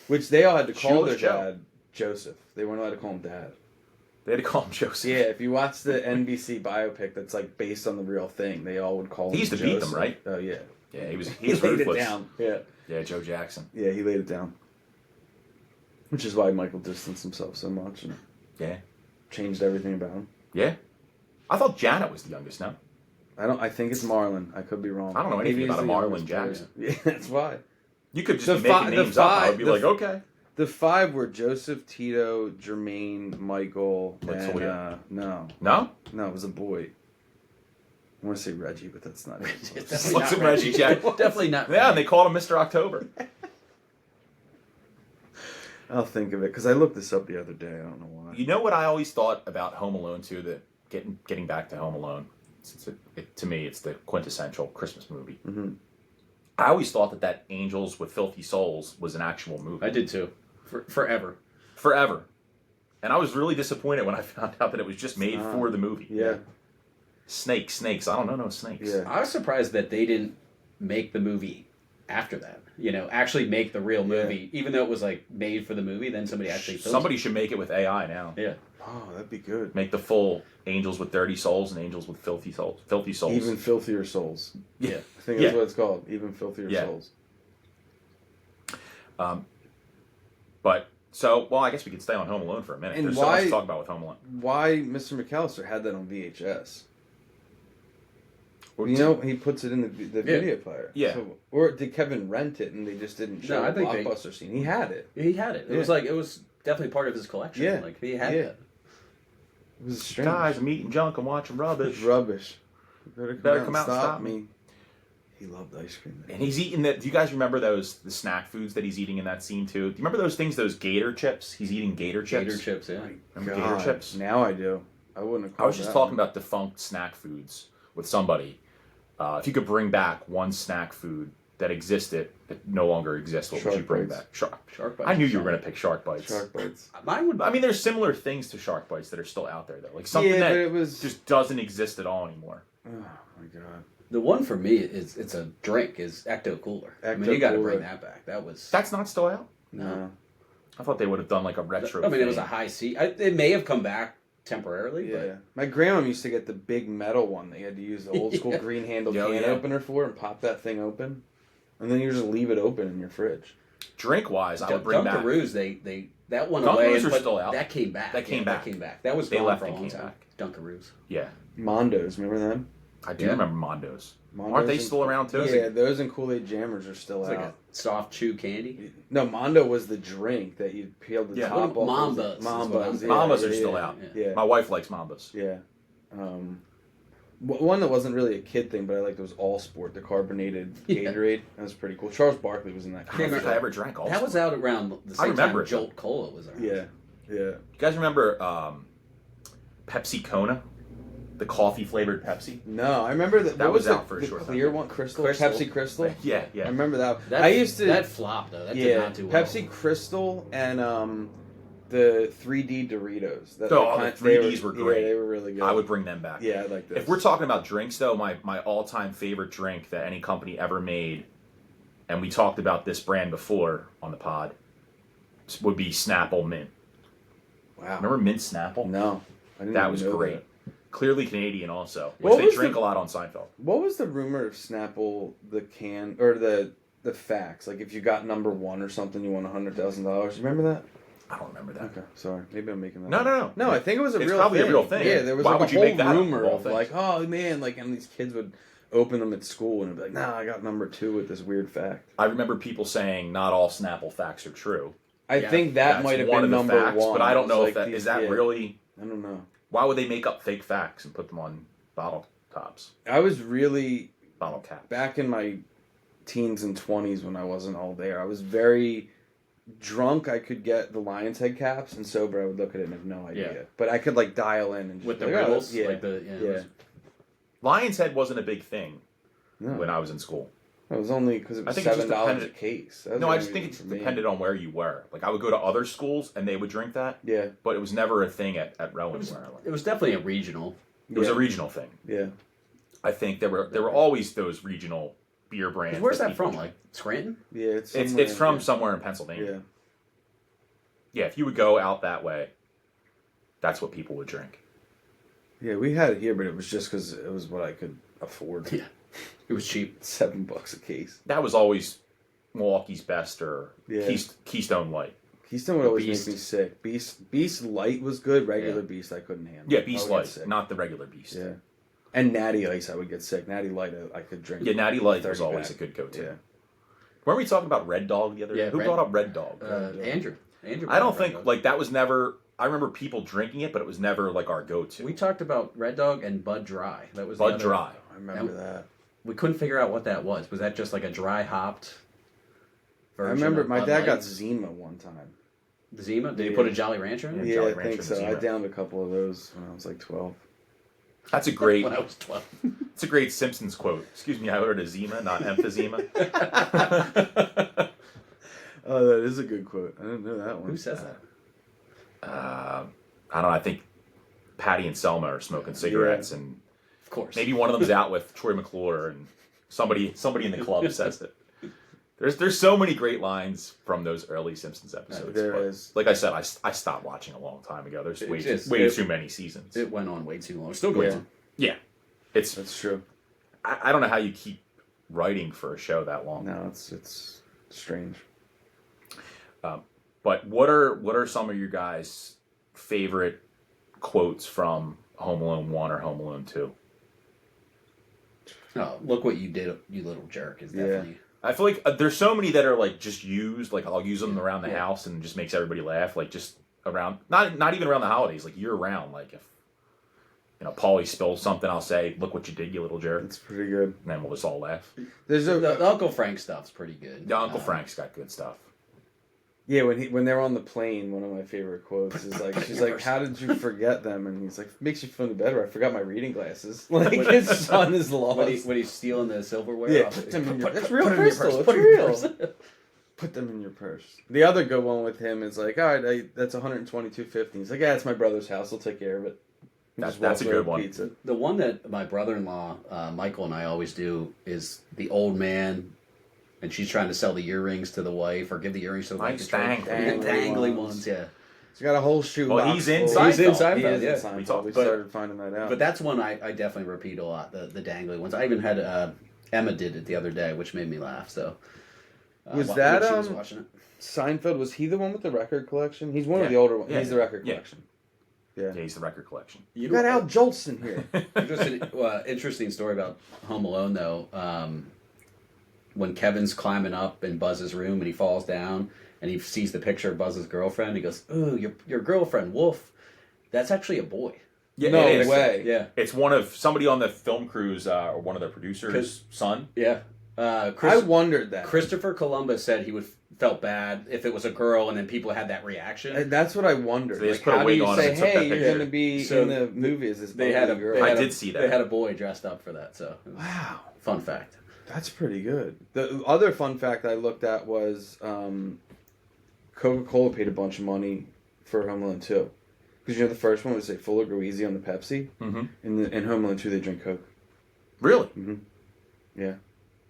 [SPEAKER 2] Which they all had to call their
[SPEAKER 1] Shoeless Joe.
[SPEAKER 2] dad Joseph. They weren't allowed to call him dad.
[SPEAKER 1] They had to call him Joseph.
[SPEAKER 2] Yeah, if you watch the NBC biopic that's like based on the real thing, they all would call him
[SPEAKER 1] He used to beat them,
[SPEAKER 2] Joseph.
[SPEAKER 1] right?
[SPEAKER 2] Oh, yeah.
[SPEAKER 1] Yeah, he was
[SPEAKER 2] He laid it
[SPEAKER 1] ruthless.
[SPEAKER 2] down. Yeah.
[SPEAKER 1] Yeah, Joe Jackson.
[SPEAKER 2] Yeah, he laid it down. Which is why Michael distanced himself so much and
[SPEAKER 1] Yeah.
[SPEAKER 2] changed everything about him.
[SPEAKER 1] Yeah. I thought Janet was the youngest, no?
[SPEAKER 2] I think it's Marlon. I could be wrong.
[SPEAKER 1] I don't know anything
[SPEAKER 2] Maybe
[SPEAKER 1] about
[SPEAKER 2] he's
[SPEAKER 1] a
[SPEAKER 2] the
[SPEAKER 1] Marlon
[SPEAKER 2] youngest
[SPEAKER 1] Jackson.
[SPEAKER 2] player. Yeah, that's why.
[SPEAKER 1] You could just
[SPEAKER 2] The
[SPEAKER 1] be making
[SPEAKER 2] fi- the
[SPEAKER 1] names up. I
[SPEAKER 2] fi-
[SPEAKER 1] would be
[SPEAKER 2] the
[SPEAKER 1] like,
[SPEAKER 2] f-
[SPEAKER 1] okay.
[SPEAKER 2] The 5 were Joseph, Tito, Jermaine, Michael, and
[SPEAKER 1] Latoya.
[SPEAKER 2] no,
[SPEAKER 1] No?
[SPEAKER 2] it was a boy. I want to say Reggie, but that's not it.
[SPEAKER 4] It's definitely
[SPEAKER 1] Looks
[SPEAKER 4] not
[SPEAKER 1] at Reggie Jack.
[SPEAKER 4] Definitely not.
[SPEAKER 1] Yeah, and they called him Mr. October.
[SPEAKER 2] I'll think of it because I looked this up the other day. I don't know why.
[SPEAKER 1] You know what I always thought about Home Alone too? That getting back to Home Alone, since to me it's the quintessential Christmas movie.
[SPEAKER 2] Mhm.
[SPEAKER 1] I always thought that Angels with Filthy Souls was an actual movie.
[SPEAKER 4] I did too. Forever.
[SPEAKER 1] Forever. And I was really disappointed when I found out that it was just made for the movie.
[SPEAKER 2] Yeah,
[SPEAKER 1] Snakes. I don't know no snakes.
[SPEAKER 2] yeah.
[SPEAKER 4] I was surprised that they didn't make the movie after that. Actually make the real movie, even though it was like made for the movie. Then somebody actually filmed
[SPEAKER 1] Somebody should make it with AI now.
[SPEAKER 4] it. Yeah.
[SPEAKER 2] Oh, that'd be good.
[SPEAKER 1] Make the full Angels with Dirty Souls and Angels with Filthy Souls. Filthy Souls.
[SPEAKER 2] Even filthier souls.
[SPEAKER 1] Yeah.
[SPEAKER 2] I think that's
[SPEAKER 1] Yeah.
[SPEAKER 2] what it's called. Even filthier
[SPEAKER 1] Yeah.
[SPEAKER 2] souls.
[SPEAKER 1] But so, well, I guess we could stay on Home Alone for a minute.
[SPEAKER 2] And
[SPEAKER 1] There's so much
[SPEAKER 2] why-
[SPEAKER 1] to talk about with Home Alone.
[SPEAKER 2] Why Mr. McAllister had that on VHS?
[SPEAKER 1] Or
[SPEAKER 2] You
[SPEAKER 1] t-
[SPEAKER 2] know, he puts it in the video player.
[SPEAKER 1] Yeah.
[SPEAKER 2] So, or did Kevin rent it and they just didn't show
[SPEAKER 4] No, I
[SPEAKER 2] the
[SPEAKER 4] think they-
[SPEAKER 2] blockbuster scene? He had it.
[SPEAKER 4] He had it. It was
[SPEAKER 2] Yeah.
[SPEAKER 4] like it was definitely part of his collection.
[SPEAKER 2] Yeah.
[SPEAKER 4] Like he had
[SPEAKER 2] Yeah.
[SPEAKER 4] that.
[SPEAKER 2] It was strange.
[SPEAKER 1] guys, I'm eating junk and watching
[SPEAKER 2] It's
[SPEAKER 1] rubbish.
[SPEAKER 2] rubbish. You
[SPEAKER 1] Better come out and stop
[SPEAKER 2] me. He loved ice cream.
[SPEAKER 1] And he's eating that. Do you guys remember the snack foods that he's eating in that scene too? Do you remember those things? Those Gator chips. He's eating Gator chips.
[SPEAKER 4] Gator chips, yeah.
[SPEAKER 1] Remember
[SPEAKER 2] God,
[SPEAKER 1] Gator chips?
[SPEAKER 2] Now I do. I wouldn't have.
[SPEAKER 1] I was just
[SPEAKER 2] that
[SPEAKER 1] talking
[SPEAKER 2] one.
[SPEAKER 1] about defunct snack foods with somebody. If you could bring back one snack food that existed that no longer exists, what would you
[SPEAKER 2] Shark
[SPEAKER 1] bring
[SPEAKER 2] bites.
[SPEAKER 1] back? Shark.
[SPEAKER 4] Shark bites.
[SPEAKER 1] I knew you were going to pick shark bites.
[SPEAKER 2] Shark bites.
[SPEAKER 4] Mine would.
[SPEAKER 1] I mean, there's similar things to shark bites that are still out there though, like something
[SPEAKER 2] Yeah,
[SPEAKER 1] that
[SPEAKER 2] but it was
[SPEAKER 1] just doesn't exist at all anymore.
[SPEAKER 2] Oh my god.
[SPEAKER 4] The one for me is it's a drink is Ecto Cooler. I mean, you got to
[SPEAKER 2] Ecto-Cooler.
[SPEAKER 4] bring that back. That was
[SPEAKER 1] That's not still out.
[SPEAKER 2] No.
[SPEAKER 1] I thought they would have done like a retro.
[SPEAKER 4] I mean, it was a
[SPEAKER 1] thing.
[SPEAKER 4] high C. It may have come back temporarily,
[SPEAKER 2] Yeah. My grandma used to get the big metal one that you had to use the old school
[SPEAKER 4] Yeah.
[SPEAKER 2] green handled
[SPEAKER 1] Oh,
[SPEAKER 2] can
[SPEAKER 1] yeah.
[SPEAKER 2] opener for and pop that thing open. And then you just leave it open in your fridge.
[SPEAKER 1] Drink wise, I would bring back.
[SPEAKER 4] Dunkaroos. They that one
[SPEAKER 1] Dunkaroos
[SPEAKER 4] away,
[SPEAKER 1] are
[SPEAKER 4] but
[SPEAKER 1] still out.
[SPEAKER 4] that came back.
[SPEAKER 1] That came back.
[SPEAKER 4] That came back. That was
[SPEAKER 1] They
[SPEAKER 4] gone
[SPEAKER 1] left
[SPEAKER 4] for a
[SPEAKER 1] and
[SPEAKER 4] long
[SPEAKER 1] came
[SPEAKER 4] time. Dunkaroos.
[SPEAKER 1] Yeah,
[SPEAKER 2] Mondos, remember them?
[SPEAKER 1] I do
[SPEAKER 4] Yeah.
[SPEAKER 1] remember Mondos.
[SPEAKER 2] Mondos
[SPEAKER 1] Aren't they
[SPEAKER 2] and-
[SPEAKER 1] still around too?
[SPEAKER 2] Yeah, those and Kool-Aid Jammers are still
[SPEAKER 4] It's
[SPEAKER 2] out.
[SPEAKER 4] like a soft chew candy.
[SPEAKER 2] No, Mondo was the drink that you peeled the
[SPEAKER 1] Yeah.
[SPEAKER 2] top off.
[SPEAKER 4] Mambas is what I'm
[SPEAKER 2] Mambas.
[SPEAKER 4] thinking.
[SPEAKER 1] Mambas are still out.
[SPEAKER 2] Yeah.
[SPEAKER 1] My wife likes Mambas.
[SPEAKER 2] Yeah. One that wasn't really a kid thing, but I liked was All Sport, the carbonated
[SPEAKER 4] Yeah.
[SPEAKER 2] Gatorade. That was pretty cool. Charles Barkley was in that.
[SPEAKER 1] I don't think
[SPEAKER 4] remember
[SPEAKER 1] I ever drank all.
[SPEAKER 4] That was out around the same
[SPEAKER 1] remember
[SPEAKER 4] time
[SPEAKER 1] it.
[SPEAKER 4] Jolt Cola was around.
[SPEAKER 2] Yeah, yeah.
[SPEAKER 1] You guys remember Pepsi Kona, the coffee flavored Pepsi?
[SPEAKER 2] No, I remember that.
[SPEAKER 1] That
[SPEAKER 2] What
[SPEAKER 1] was
[SPEAKER 2] the,
[SPEAKER 1] out for a
[SPEAKER 2] the
[SPEAKER 1] short
[SPEAKER 2] clear
[SPEAKER 1] time.
[SPEAKER 2] one, Crystal,
[SPEAKER 4] Crystal.
[SPEAKER 2] Pepsi Crystal.
[SPEAKER 1] Yeah,
[SPEAKER 2] I
[SPEAKER 1] yeah.
[SPEAKER 2] remember that.
[SPEAKER 4] That,
[SPEAKER 2] I used to.
[SPEAKER 4] that flopped though. That did
[SPEAKER 2] yeah,
[SPEAKER 4] not do well.
[SPEAKER 2] Pepsi Crystal and the 3D Doritos. That
[SPEAKER 1] Oh,
[SPEAKER 2] they
[SPEAKER 1] the
[SPEAKER 2] they
[SPEAKER 1] 3Ds were great.
[SPEAKER 2] Yeah, they were really good.
[SPEAKER 1] I would bring them back.
[SPEAKER 2] Yeah, I like those.
[SPEAKER 1] If we're talking about drinks, though, my all time favorite drink that any company ever made, and we talked about this brand before on the pod, would be Snapple Mint.
[SPEAKER 2] Wow.
[SPEAKER 1] Remember Mint Snapple?
[SPEAKER 2] No, I didn't
[SPEAKER 1] That
[SPEAKER 2] even
[SPEAKER 1] was
[SPEAKER 2] know
[SPEAKER 1] great.
[SPEAKER 2] that.
[SPEAKER 1] Clearly Canadian, also,
[SPEAKER 2] What
[SPEAKER 1] which they
[SPEAKER 2] was
[SPEAKER 1] drink
[SPEAKER 2] the-
[SPEAKER 1] a lot on Seinfeld.
[SPEAKER 2] What was the rumor of Snapple, the can, or the facts? Like, if you got number one or something, you won $100,000. You remember that?
[SPEAKER 1] I don't remember that.
[SPEAKER 2] Okay, sorry. Maybe I'm making that
[SPEAKER 1] No,
[SPEAKER 2] up.
[SPEAKER 1] no, no.
[SPEAKER 2] No, I think it was a
[SPEAKER 1] It's
[SPEAKER 2] real
[SPEAKER 1] probably a
[SPEAKER 2] thing.
[SPEAKER 1] real thing.
[SPEAKER 2] Yeah, there was
[SPEAKER 1] Why
[SPEAKER 2] like
[SPEAKER 1] would
[SPEAKER 2] a
[SPEAKER 1] you
[SPEAKER 2] whole
[SPEAKER 1] make that up,
[SPEAKER 2] rumor
[SPEAKER 1] of all
[SPEAKER 2] of
[SPEAKER 1] things?
[SPEAKER 2] like, oh man, like, and these kids would open them at school and it'd be like, nah, I got number two with this weird fact.
[SPEAKER 1] I remember people saying not all Snapple facts are true.
[SPEAKER 2] I
[SPEAKER 4] Yeah,
[SPEAKER 2] think that
[SPEAKER 1] That's
[SPEAKER 2] might have
[SPEAKER 1] one
[SPEAKER 2] been
[SPEAKER 1] of the
[SPEAKER 2] number
[SPEAKER 1] facts,
[SPEAKER 2] one.
[SPEAKER 1] but I don't
[SPEAKER 2] It's
[SPEAKER 1] know
[SPEAKER 2] like
[SPEAKER 1] if that
[SPEAKER 2] these-
[SPEAKER 1] is that
[SPEAKER 2] yeah,
[SPEAKER 1] really.
[SPEAKER 2] I don't know.
[SPEAKER 1] Why would they make up fake facts and put them on bottle tops,
[SPEAKER 2] I was really
[SPEAKER 1] bottle caps?
[SPEAKER 2] back in my teens and 20s when I wasn't all there. I was very drunk, I could get the Lion's Head caps, and sober, I would look at it and have no idea.
[SPEAKER 4] Yeah.
[SPEAKER 2] But I could like dial in and just
[SPEAKER 4] With the
[SPEAKER 2] be like,
[SPEAKER 4] riddles,
[SPEAKER 2] yeah,
[SPEAKER 4] like the
[SPEAKER 2] yeah.
[SPEAKER 1] Lion's Head wasn't a big thing
[SPEAKER 2] No,
[SPEAKER 1] when I was in school.
[SPEAKER 2] it was only because it
[SPEAKER 1] I
[SPEAKER 2] was
[SPEAKER 1] think it just
[SPEAKER 2] $7 a
[SPEAKER 1] depended-
[SPEAKER 2] case. That was
[SPEAKER 1] No,
[SPEAKER 2] the
[SPEAKER 1] I
[SPEAKER 2] only
[SPEAKER 1] just think it
[SPEAKER 2] reason
[SPEAKER 1] just
[SPEAKER 2] for me.
[SPEAKER 1] depended on where you were. Like, I would go to other schools and they would drink that,
[SPEAKER 2] Yeah,
[SPEAKER 1] but it was never a thing at Rowan where I went.
[SPEAKER 4] It was definitely a regional.
[SPEAKER 1] It was
[SPEAKER 2] yeah.
[SPEAKER 1] a regional thing.
[SPEAKER 2] Yeah,
[SPEAKER 1] I think there were always those regional beer brands.
[SPEAKER 4] Where's that
[SPEAKER 1] people
[SPEAKER 4] from?
[SPEAKER 1] drink.
[SPEAKER 4] Like Scranton?
[SPEAKER 2] yeah.
[SPEAKER 1] It's
[SPEAKER 2] somewhere
[SPEAKER 1] from
[SPEAKER 2] in
[SPEAKER 1] somewhere in
[SPEAKER 2] there.
[SPEAKER 1] Pennsylvania.
[SPEAKER 2] Yeah,
[SPEAKER 1] Yeah, if you would go out that way, that's what people would drink.
[SPEAKER 2] yeah. We had it here, but it was just because it was what I could afford.
[SPEAKER 4] Yeah. It was cheap.
[SPEAKER 2] $7 a case.
[SPEAKER 1] That was always Milwaukee's Best or
[SPEAKER 2] Yeah.
[SPEAKER 1] Keystone Light.
[SPEAKER 2] Keystone would always
[SPEAKER 4] Beast.
[SPEAKER 2] make me sick. Beast Light was good. Regular
[SPEAKER 4] Yeah.
[SPEAKER 2] Beast I couldn't handle.
[SPEAKER 1] Yeah,
[SPEAKER 2] I
[SPEAKER 1] Beast
[SPEAKER 2] would get
[SPEAKER 1] Light,
[SPEAKER 2] sick.
[SPEAKER 1] not the regular Beast.
[SPEAKER 2] Yeah, and Natty Ice I would get sick. Natty Light I could drink.
[SPEAKER 1] Yeah, Natty Light
[SPEAKER 2] 30
[SPEAKER 1] was always
[SPEAKER 2] back.
[SPEAKER 1] a good go-to.
[SPEAKER 2] Yeah.
[SPEAKER 1] Weren't we talking about Red Dog the other day?
[SPEAKER 4] Yeah,
[SPEAKER 1] Who
[SPEAKER 4] Red-
[SPEAKER 1] brought up Red Dog?
[SPEAKER 4] Andrew. Andrew.
[SPEAKER 1] I don't
[SPEAKER 4] brought Red
[SPEAKER 1] think
[SPEAKER 4] Dog.
[SPEAKER 1] like that was never. I remember people drinking it, but it was never like our go-to.
[SPEAKER 4] We talked about Red Dog and Bud Dry. That was the
[SPEAKER 1] Bud
[SPEAKER 4] other-
[SPEAKER 1] Dry.
[SPEAKER 2] I remember that.
[SPEAKER 4] We couldn't figure out what that was. Was that just like a dry hopped
[SPEAKER 2] I
[SPEAKER 4] version?
[SPEAKER 2] remember
[SPEAKER 4] of
[SPEAKER 2] my
[SPEAKER 4] Bud
[SPEAKER 2] dad
[SPEAKER 4] Light?
[SPEAKER 2] got Zima one time.
[SPEAKER 4] Zima. Did he
[SPEAKER 2] Yeah.
[SPEAKER 4] put a Jolly Rancher in it?
[SPEAKER 1] Yeah,
[SPEAKER 2] Yeah,
[SPEAKER 1] Jolly
[SPEAKER 2] I
[SPEAKER 1] Rancher
[SPEAKER 2] think
[SPEAKER 1] and
[SPEAKER 2] so. I
[SPEAKER 1] Zima.
[SPEAKER 2] downed a couple of those when I was like 12.
[SPEAKER 1] That's a great.
[SPEAKER 4] When I was 12.
[SPEAKER 1] It's a great Simpsons quote. Excuse me, I ordered a Zima, not emphysema.
[SPEAKER 2] Oh, that is a good quote. I didn't know that one.
[SPEAKER 4] Who says that?
[SPEAKER 1] I don't know. I think Patty and Selma are smoking cigarettes, and
[SPEAKER 4] Of course.
[SPEAKER 1] maybe one of them's out with Troy McClure, and somebody in the club says it. There's so many great lines from those early Simpsons episodes.
[SPEAKER 2] There
[SPEAKER 1] but
[SPEAKER 2] is.
[SPEAKER 1] Like I said, I stopped watching a long time ago. There's way
[SPEAKER 4] It's-
[SPEAKER 1] too many seasons.
[SPEAKER 4] It went on way too long. Still going
[SPEAKER 2] Yeah.
[SPEAKER 4] on.
[SPEAKER 1] Yeah, it's.
[SPEAKER 2] That's true.
[SPEAKER 1] I don't know how you keep writing for a show that long.
[SPEAKER 2] No, it's strange.
[SPEAKER 1] But what are some of your guys' favorite quotes from Home Alone 1 or Home Alone 2?
[SPEAKER 4] Oh, look what you did, you little jerk! Is
[SPEAKER 2] Yeah.
[SPEAKER 4] definitely.
[SPEAKER 1] I feel like there's so many that are like just used. Like I'll use them around the
[SPEAKER 4] Yeah.
[SPEAKER 1] house and it just makes everybody laugh. Like just around, not even around the holidays. Like year round. Like if Paulie spills something, I'll say, "Look what you did, you little jerk," and
[SPEAKER 2] It's pretty good.
[SPEAKER 1] then we'll just all laugh.
[SPEAKER 2] There's a
[SPEAKER 4] The Uncle Frank stuff's pretty good.
[SPEAKER 1] Yeah, Uncle Frank's got good stuff.
[SPEAKER 2] yeah when they're on the plane. One of my favorite quotes is like,
[SPEAKER 4] put
[SPEAKER 2] she's
[SPEAKER 4] in your
[SPEAKER 2] like,
[SPEAKER 4] purse.
[SPEAKER 2] "How did you forget them?" And he's like, "Makes you feel better. I forgot my reading glasses." Like his son is lost.
[SPEAKER 4] When he's stealing the silverware.
[SPEAKER 2] Yeah,
[SPEAKER 4] off
[SPEAKER 2] put
[SPEAKER 4] it.
[SPEAKER 2] them in your. It's
[SPEAKER 4] Put
[SPEAKER 2] real
[SPEAKER 4] it in your
[SPEAKER 2] crystal.
[SPEAKER 4] purse,
[SPEAKER 2] It's
[SPEAKER 4] put it in your
[SPEAKER 2] real.
[SPEAKER 4] purse.
[SPEAKER 2] Put them in your purse. The other good one with him is like, all right, that's 122.50. He's like, yeah, it's my brother's house. He'll take care of it. He just
[SPEAKER 1] That's
[SPEAKER 2] walks
[SPEAKER 1] a
[SPEAKER 2] away
[SPEAKER 1] good
[SPEAKER 2] with
[SPEAKER 1] one.
[SPEAKER 2] Pizza.
[SPEAKER 4] The one that my brother-in-law, Michael, and I always do is the old man, and she's trying to sell the earrings to the wife or give the earrings to the
[SPEAKER 1] Nice
[SPEAKER 4] wife. to trade.
[SPEAKER 2] dangly
[SPEAKER 4] Dangly
[SPEAKER 2] ones.
[SPEAKER 4] ones, yeah.
[SPEAKER 2] He's got a whole shoe.
[SPEAKER 1] Well,
[SPEAKER 2] box
[SPEAKER 1] he's in
[SPEAKER 2] full.
[SPEAKER 4] He's in
[SPEAKER 1] Seinfeld.
[SPEAKER 2] He
[SPEAKER 4] Seinfeld,
[SPEAKER 2] is in
[SPEAKER 4] yeah.
[SPEAKER 2] Seinfeld.
[SPEAKER 1] talked-
[SPEAKER 2] We
[SPEAKER 1] but-
[SPEAKER 2] started finding that out.
[SPEAKER 4] But that's one I definitely repeat a lot, the dangly ones. I even had Emma did it the other day, which made me laugh. So
[SPEAKER 2] Was
[SPEAKER 4] when
[SPEAKER 2] that,
[SPEAKER 4] she was watching it?
[SPEAKER 2] Seinfeld, was he the one with the record collection? He's one of
[SPEAKER 1] Yeah.
[SPEAKER 2] the older ones.
[SPEAKER 1] Yeah.
[SPEAKER 2] He's the record
[SPEAKER 1] Yeah.
[SPEAKER 2] collection.
[SPEAKER 1] Yeah, he's the record collection.
[SPEAKER 2] You got Al Jolson here.
[SPEAKER 4] Just an interesting story about Home Alone, though. When Kevin's climbing up in Buzz's room and he falls down and he sees the picture of Buzz's girlfriend, he goes, "Ooh, your girlfriend, Wolf. That's actually a boy."
[SPEAKER 1] Yeah,
[SPEAKER 2] No
[SPEAKER 1] it is.
[SPEAKER 2] way.
[SPEAKER 4] Yeah,
[SPEAKER 1] It's one of somebody on the film crews or one of their producers' son.
[SPEAKER 4] yeah.
[SPEAKER 2] I wondered that.
[SPEAKER 4] Christopher Columbus said he would felt bad if it was a girl, and then people had that reaction.
[SPEAKER 2] And that's what I wondered.
[SPEAKER 1] So they just
[SPEAKER 2] Like,
[SPEAKER 1] put a
[SPEAKER 2] how do
[SPEAKER 1] wig
[SPEAKER 2] you
[SPEAKER 1] on
[SPEAKER 2] say,
[SPEAKER 1] and took that
[SPEAKER 2] hey, you're
[SPEAKER 1] picture.
[SPEAKER 2] going to be
[SPEAKER 4] So
[SPEAKER 2] in the movie as this
[SPEAKER 4] they had a
[SPEAKER 2] girl?
[SPEAKER 4] they
[SPEAKER 1] I
[SPEAKER 4] had a-
[SPEAKER 1] did see that.
[SPEAKER 4] They had a boy dressed up for that, so it was
[SPEAKER 2] Wow.
[SPEAKER 4] fun fact.
[SPEAKER 2] That's pretty good. The other fun fact I looked at was Coca-Cola paid a bunch of money for Home Alone 2. Because the first one was say full or go easy on the Pepsi.
[SPEAKER 1] Mm-hmm.
[SPEAKER 2] In Home Alone 2 they drink Coke.
[SPEAKER 1] Really?
[SPEAKER 2] Yeah.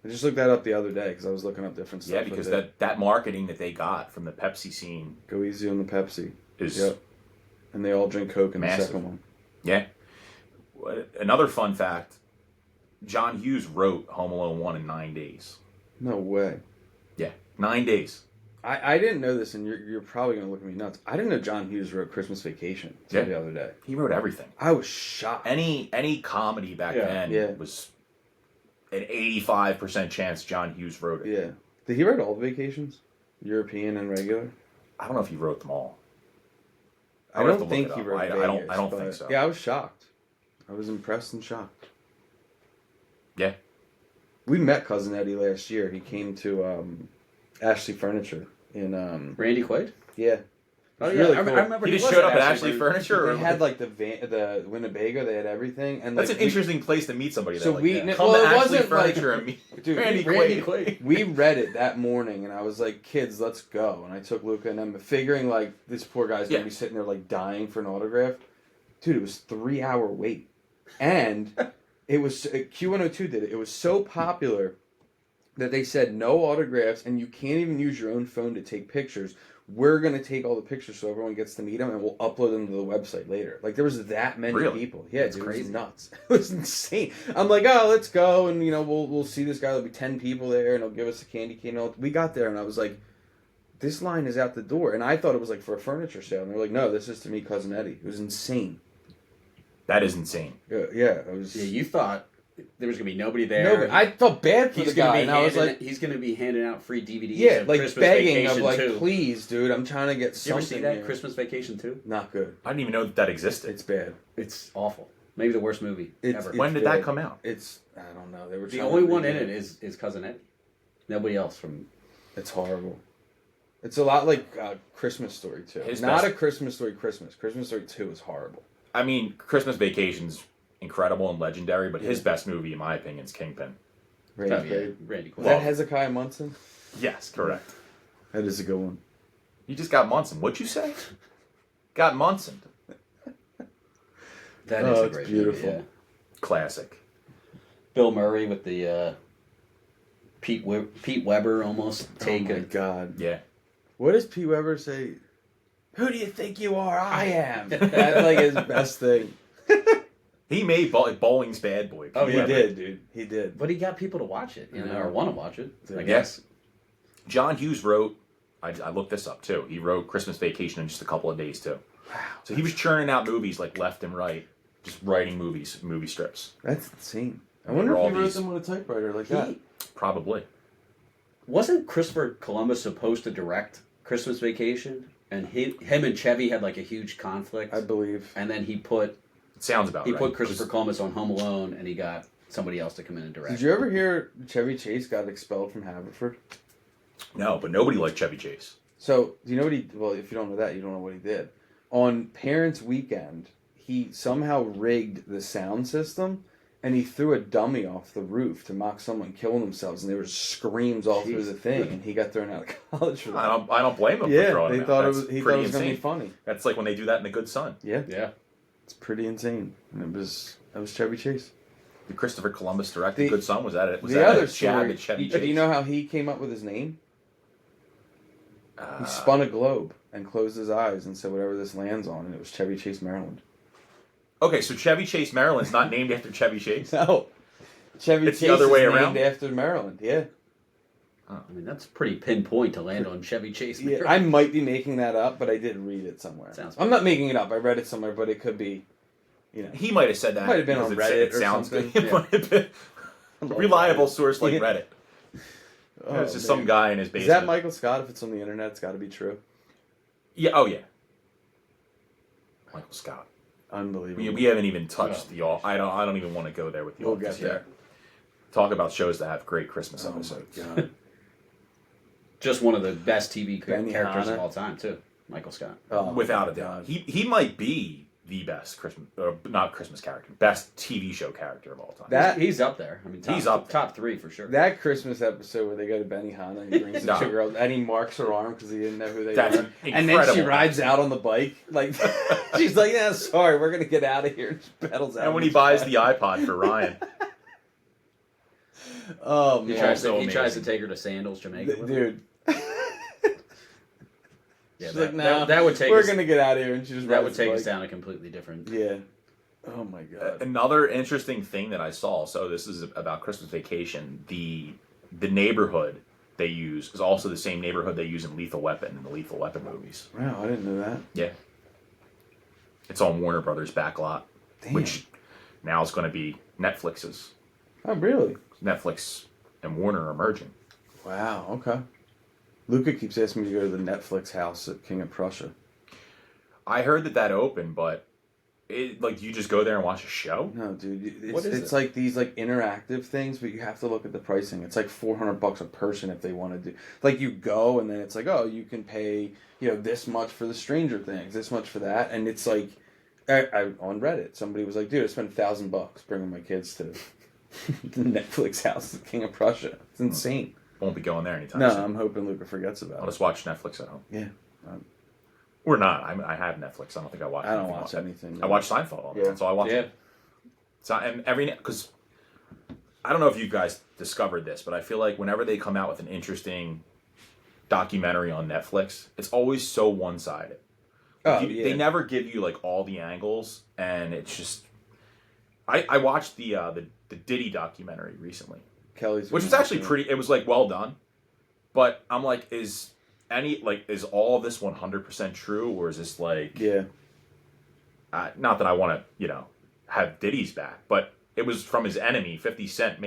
[SPEAKER 2] I just looked that up the other day because I was looking up different stuff.
[SPEAKER 1] Yeah, because
[SPEAKER 2] with it.
[SPEAKER 1] that marketing that they got from the Pepsi scene
[SPEAKER 2] Go easy on the Pepsi.
[SPEAKER 1] is
[SPEAKER 2] Yep. And they all drink Coke in
[SPEAKER 1] Massive.
[SPEAKER 2] the second one.
[SPEAKER 1] yeah. Another fun fact: John Hughes wrote Home Alone 1 in 9 days.
[SPEAKER 2] No way.
[SPEAKER 1] Yeah, 9 days.
[SPEAKER 2] I didn't know this, and you're probably going to look at me nuts. I didn't know John Hughes wrote Christmas Vacation until
[SPEAKER 1] Yeah.
[SPEAKER 2] the other day.
[SPEAKER 1] He wrote everything.
[SPEAKER 2] I was shocked.
[SPEAKER 1] Any comedy back
[SPEAKER 4] Yeah.
[SPEAKER 1] then
[SPEAKER 2] Yeah.
[SPEAKER 1] was an 85% chance John Hughes wrote it.
[SPEAKER 2] Yeah. Did he write all the vacations? European and regular?
[SPEAKER 1] I don't know if he wrote them all.
[SPEAKER 2] I
[SPEAKER 1] would have
[SPEAKER 2] don't
[SPEAKER 1] to look
[SPEAKER 2] think
[SPEAKER 1] it
[SPEAKER 2] he
[SPEAKER 1] up.
[SPEAKER 2] wrote
[SPEAKER 1] I don't
[SPEAKER 2] Vegas,
[SPEAKER 1] think
[SPEAKER 2] but-
[SPEAKER 1] so.
[SPEAKER 2] Yeah, I was shocked. I was impressed and shocked.
[SPEAKER 1] Yeah.
[SPEAKER 2] We met Cousin Eddie last year. He came to Ashley Furniture in
[SPEAKER 4] Randy Quaid?
[SPEAKER 2] yeah.
[SPEAKER 4] Oh
[SPEAKER 2] It's
[SPEAKER 4] yeah,
[SPEAKER 2] really
[SPEAKER 4] I
[SPEAKER 2] cool.
[SPEAKER 4] remember
[SPEAKER 1] He just
[SPEAKER 4] was
[SPEAKER 1] showed up at
[SPEAKER 4] Ashley
[SPEAKER 1] Ashley Furniture.
[SPEAKER 2] They
[SPEAKER 1] Or
[SPEAKER 2] had like the Winnebago. They had everything, and
[SPEAKER 1] that's
[SPEAKER 2] like
[SPEAKER 1] an interesting place to meet somebody.
[SPEAKER 2] So
[SPEAKER 1] that,
[SPEAKER 2] we-
[SPEAKER 1] like,
[SPEAKER 2] well,
[SPEAKER 1] come to
[SPEAKER 2] it
[SPEAKER 1] Ashley
[SPEAKER 2] wasn't like-
[SPEAKER 1] Furniture and meet
[SPEAKER 2] dude,
[SPEAKER 1] Randy
[SPEAKER 4] Randy
[SPEAKER 1] Quaid.
[SPEAKER 4] Quaid.
[SPEAKER 2] we read it that morning, and I was like, "Kids, let's go." And I took Luca and Emma, figuring like this poor guy's gonna
[SPEAKER 1] Yeah.
[SPEAKER 2] be sitting there like dying for an autograph. Dude, it was 3 hour wait, and it was Q102 did it. It was so popular that they said no autographs, and you can't even use your own phone to take pictures. We're gonna take all the pictures so everyone gets to meet him, and we'll upload them to the website later. Like there was that many
[SPEAKER 1] Really?
[SPEAKER 2] people. Yeah,
[SPEAKER 4] That's
[SPEAKER 2] dude,
[SPEAKER 4] crazy.
[SPEAKER 2] It was nuts. It was insane. I'm like, oh, let's go, and we'll see this guy. There'll be 10 people there, and he'll give us a candy cane. We got there, and I was like, this line is out the door, and I thought it was like for a furniture sale. And they're like, no, this is to meet Cousin Eddie. It was insane.
[SPEAKER 1] That is insane.
[SPEAKER 2] Yeah, it was.
[SPEAKER 4] Yeah, you thought there was gonna be nobody there.
[SPEAKER 2] No, I felt bad for
[SPEAKER 4] he's
[SPEAKER 2] the
[SPEAKER 4] gonna
[SPEAKER 2] guy,
[SPEAKER 4] be
[SPEAKER 2] and I was
[SPEAKER 4] handing,
[SPEAKER 2] like,
[SPEAKER 4] he's gonna be handing out free DVDs.
[SPEAKER 2] yeah,
[SPEAKER 4] of
[SPEAKER 2] like
[SPEAKER 4] Christmas
[SPEAKER 2] begging
[SPEAKER 4] Vacation
[SPEAKER 2] of like,
[SPEAKER 4] 2.
[SPEAKER 2] please, dude, I'm trying to get
[SPEAKER 4] Did you ever
[SPEAKER 2] something.
[SPEAKER 4] see that
[SPEAKER 2] here.
[SPEAKER 4] Christmas Vacation 2?
[SPEAKER 2] Not good.
[SPEAKER 1] I didn't even know that existed.
[SPEAKER 2] It's bad.
[SPEAKER 4] It's awful. Maybe the worst movie
[SPEAKER 2] It's-
[SPEAKER 4] ever.
[SPEAKER 1] When did
[SPEAKER 2] bad.
[SPEAKER 1] that come out?
[SPEAKER 2] It's I don't know. They were
[SPEAKER 4] The
[SPEAKER 2] trying
[SPEAKER 4] only
[SPEAKER 2] to
[SPEAKER 4] one in
[SPEAKER 2] remake
[SPEAKER 4] it is Cousin Eddie. Nobody else from.
[SPEAKER 2] It's horrible. It's a lot like Christmas Story 2.
[SPEAKER 1] His
[SPEAKER 2] Not
[SPEAKER 1] best-
[SPEAKER 2] a Christmas Story Christmas. Christmas Story 2 is horrible.
[SPEAKER 1] I mean, Christmas Vacation's incredible and legendary, but his best movie, in my opinion, is Kingpin.
[SPEAKER 2] Randy
[SPEAKER 4] Oh, yeah,
[SPEAKER 2] Quaid.
[SPEAKER 4] Randy Quaid.
[SPEAKER 2] Was that Hezekiah Munson?
[SPEAKER 1] Yes, correct.
[SPEAKER 2] That is a good one.
[SPEAKER 1] You just got Munson. What'd you say? Got Munson.
[SPEAKER 4] That
[SPEAKER 2] Oh,
[SPEAKER 4] is a
[SPEAKER 2] it's
[SPEAKER 4] great
[SPEAKER 2] beautiful.
[SPEAKER 4] movie, yeah.
[SPEAKER 1] Classic.
[SPEAKER 4] Bill Murray with the Pete Weber almost
[SPEAKER 2] Oh
[SPEAKER 4] take
[SPEAKER 2] my
[SPEAKER 4] it.
[SPEAKER 2] God.
[SPEAKER 1] Yeah.
[SPEAKER 2] What does Pete Weber say? Who do you think you are? I am. That's like his best thing.
[SPEAKER 1] He made Bowling's Bad Boy.
[SPEAKER 4] Oh,
[SPEAKER 2] He
[SPEAKER 4] yeah.
[SPEAKER 2] did, dude. He did.
[SPEAKER 4] But he got people to watch it, you know,
[SPEAKER 2] Yeah.
[SPEAKER 4] or want to watch it. I
[SPEAKER 2] Yeah.
[SPEAKER 4] guess.
[SPEAKER 1] John Hughes wrote, I looked this up too. He wrote Christmas Vacation in just a couple of days too.
[SPEAKER 2] Wow.
[SPEAKER 1] So he was churning out movies like left and right, just writing movie strips.
[SPEAKER 2] That's insane. I wonder
[SPEAKER 1] They're
[SPEAKER 2] if
[SPEAKER 1] all
[SPEAKER 2] he wrote
[SPEAKER 1] these-
[SPEAKER 2] them with a typewriter like that.
[SPEAKER 4] He,
[SPEAKER 1] Probably.
[SPEAKER 4] wasn't Christopher Columbus supposed to direct Christmas Vacation? And him and Chevy had like a huge conflict.
[SPEAKER 2] I believe.
[SPEAKER 4] And then he put
[SPEAKER 1] It sounds about right.
[SPEAKER 4] put Christopher Columbus on Home Alone, and he got somebody else to come in and direct.
[SPEAKER 2] Did you ever hear Chevy Chase got expelled from Haverford?
[SPEAKER 1] No, but nobody liked Chevy Chase.
[SPEAKER 2] So, do you know what he... Well, if you don't know that, you don't know what he did. On Parents' Weekend, he somehow rigged the sound system, and he threw a dummy off the roof to mock someone killing themselves, and there were screams all through
[SPEAKER 4] Jeez.
[SPEAKER 2] the thing, and he got thrown out of college for that.
[SPEAKER 1] I don't blame him for
[SPEAKER 2] Yeah,
[SPEAKER 1] throwing
[SPEAKER 2] they
[SPEAKER 1] him out.
[SPEAKER 2] thought it
[SPEAKER 1] That's
[SPEAKER 2] was. He thought
[SPEAKER 1] pretty
[SPEAKER 2] it was going to be
[SPEAKER 1] insane.
[SPEAKER 2] funny.
[SPEAKER 1] That's like when they do that in The Good Son.
[SPEAKER 2] Yeah,
[SPEAKER 4] Yeah.
[SPEAKER 2] it's pretty insane. And that was Chevy Chase.
[SPEAKER 1] The Christopher Columbus directed
[SPEAKER 2] The-
[SPEAKER 1] Good Son was that it? Was
[SPEAKER 2] the
[SPEAKER 1] that
[SPEAKER 2] other
[SPEAKER 1] a jab
[SPEAKER 2] story.
[SPEAKER 1] at Chevy
[SPEAKER 2] Do
[SPEAKER 1] Chase?
[SPEAKER 2] you know how he came up with his name?
[SPEAKER 1] Uh,
[SPEAKER 2] He spun a globe and closed his eyes and said whatever this lands on, and it was Chevy Chase, Maryland.
[SPEAKER 1] Okay, so Chevy Chase, Maryland's not named after Chevy Chase.
[SPEAKER 2] No, Chevy
[SPEAKER 1] It's the
[SPEAKER 2] Chase
[SPEAKER 1] other way
[SPEAKER 2] is
[SPEAKER 1] around?
[SPEAKER 2] named after Maryland. Yeah.
[SPEAKER 4] I mean, that's pretty pinpoint to land on Chevy Chase.
[SPEAKER 2] Yeah, I might be making that up, but I did read it somewhere.
[SPEAKER 4] Sounds
[SPEAKER 2] I'm not making it up. I read it somewhere, but it could be, you know.
[SPEAKER 1] He might have said that.
[SPEAKER 2] Might have been
[SPEAKER 1] because
[SPEAKER 2] on
[SPEAKER 1] it
[SPEAKER 2] Reddit or
[SPEAKER 1] sounds
[SPEAKER 2] something.
[SPEAKER 1] good. It might have been a reliable source like
[SPEAKER 2] Yeah.
[SPEAKER 1] Reddit.
[SPEAKER 2] Oh,
[SPEAKER 1] It's just
[SPEAKER 2] man.
[SPEAKER 1] some guy in his
[SPEAKER 2] Is
[SPEAKER 1] basement.
[SPEAKER 2] that Michael Scott? If it's on the internet, it's got to be true.
[SPEAKER 1] Yeah. Oh yeah. Michael Scott.
[SPEAKER 2] Unbelievable.
[SPEAKER 1] We haven't even touched the all. I don't even want to go there with the
[SPEAKER 2] We'll
[SPEAKER 1] office
[SPEAKER 2] get there.
[SPEAKER 1] yet. Talk about shows that have great Christmas
[SPEAKER 2] Oh my
[SPEAKER 1] episodes.
[SPEAKER 2] God.
[SPEAKER 4] Just one of the best TV
[SPEAKER 2] Benny
[SPEAKER 4] characters
[SPEAKER 2] Hanna.
[SPEAKER 4] of all time, too. Michael Scott.
[SPEAKER 2] Oh,
[SPEAKER 1] Without a
[SPEAKER 2] my
[SPEAKER 1] doubt,
[SPEAKER 2] God.
[SPEAKER 1] he might be the best Christmas, or not Christmas character, best TV show character of all time.
[SPEAKER 2] That-
[SPEAKER 4] He's up there. I mean,
[SPEAKER 1] He's up there.
[SPEAKER 4] top three for sure.
[SPEAKER 2] That Christmas episode where they go to Benihana and he brings the
[SPEAKER 1] No.
[SPEAKER 2] two girls and he marks her arm because he didn't know who they
[SPEAKER 1] That's
[SPEAKER 2] were. And then she
[SPEAKER 1] incredible.
[SPEAKER 2] rides out on the bike. Like, she's like, yeah, sorry, we're going to get out of here. And she pedals out.
[SPEAKER 1] And when
[SPEAKER 2] on
[SPEAKER 1] he
[SPEAKER 2] his
[SPEAKER 1] buys
[SPEAKER 2] bike.
[SPEAKER 1] the iPod for Ryan,
[SPEAKER 2] Oh,
[SPEAKER 4] he
[SPEAKER 2] man.
[SPEAKER 4] tries
[SPEAKER 1] so
[SPEAKER 4] to
[SPEAKER 1] amazing.
[SPEAKER 4] take her to Sandals, Jamaica. with him.
[SPEAKER 2] Dude.
[SPEAKER 4] Yeah,
[SPEAKER 2] She's
[SPEAKER 4] that,
[SPEAKER 2] like, nah,
[SPEAKER 4] that would take
[SPEAKER 2] we're
[SPEAKER 4] us,
[SPEAKER 2] going to get out of here. And she just
[SPEAKER 4] that
[SPEAKER 2] rides
[SPEAKER 4] would
[SPEAKER 2] the
[SPEAKER 4] take us
[SPEAKER 2] bike.
[SPEAKER 4] down a completely different.
[SPEAKER 2] Yeah. Oh, my God.
[SPEAKER 1] another interesting thing that I saw. So this is about Christmas Vacation. The neighborhood they use is also the same neighborhood they use in Lethal Weapon in the Lethal Weapon movies.
[SPEAKER 2] Wow, I didn't know that.
[SPEAKER 1] Yeah, it's on Warner Brothers backlot,
[SPEAKER 2] Damn.
[SPEAKER 1] which now is going to be Netflix's.
[SPEAKER 2] Oh, really?
[SPEAKER 1] Netflix and Warner are merging.
[SPEAKER 2] Wow, okay. Luca keeps asking me to go to the Netflix house at King of Prussia.
[SPEAKER 1] I heard that opened, but Like, you just go there and watch a show?
[SPEAKER 2] No, dude.
[SPEAKER 4] What is
[SPEAKER 2] It's
[SPEAKER 4] it?
[SPEAKER 2] like these like interactive things, but you have to look at the pricing. It's like $400 a person if they want to do. Like you go and then it's like, oh, you can pay this much for the Stranger Things, this much for that, and it's like, I on Reddit somebody was like, dude, I spent $1,000 bringing my kids to the Netflix house at King of Prussia. It's insane.
[SPEAKER 1] Won't be going there anytime
[SPEAKER 2] No,
[SPEAKER 1] soon.
[SPEAKER 2] I'm hoping Luca forgets about
[SPEAKER 1] I'll
[SPEAKER 2] it.
[SPEAKER 1] just watch Netflix at home.
[SPEAKER 2] Yeah,
[SPEAKER 1] Or not. I have Netflix. I don't think I watch
[SPEAKER 2] I don't
[SPEAKER 1] anything
[SPEAKER 2] watch
[SPEAKER 1] else.
[SPEAKER 2] anything.
[SPEAKER 1] I watch Seinfeld all the
[SPEAKER 2] Yeah.
[SPEAKER 1] time, so I watch
[SPEAKER 4] Yeah.
[SPEAKER 1] it. So, and because I don't know if you guys discovered this, but I feel like whenever they come out with an interesting documentary on Netflix, it's always so one-sided.
[SPEAKER 2] Oh,
[SPEAKER 1] They never give you like all the angles, and it's just. I watched the Diddy documentary recently,
[SPEAKER 2] Kelly's,
[SPEAKER 1] which was actually pretty. It was like well done, but I'm like, is all of this 100% true, or is this like?
[SPEAKER 2] Yeah.
[SPEAKER 1] Not that I want to, have Diddy's back, but it was from his enemy, 50 Cent.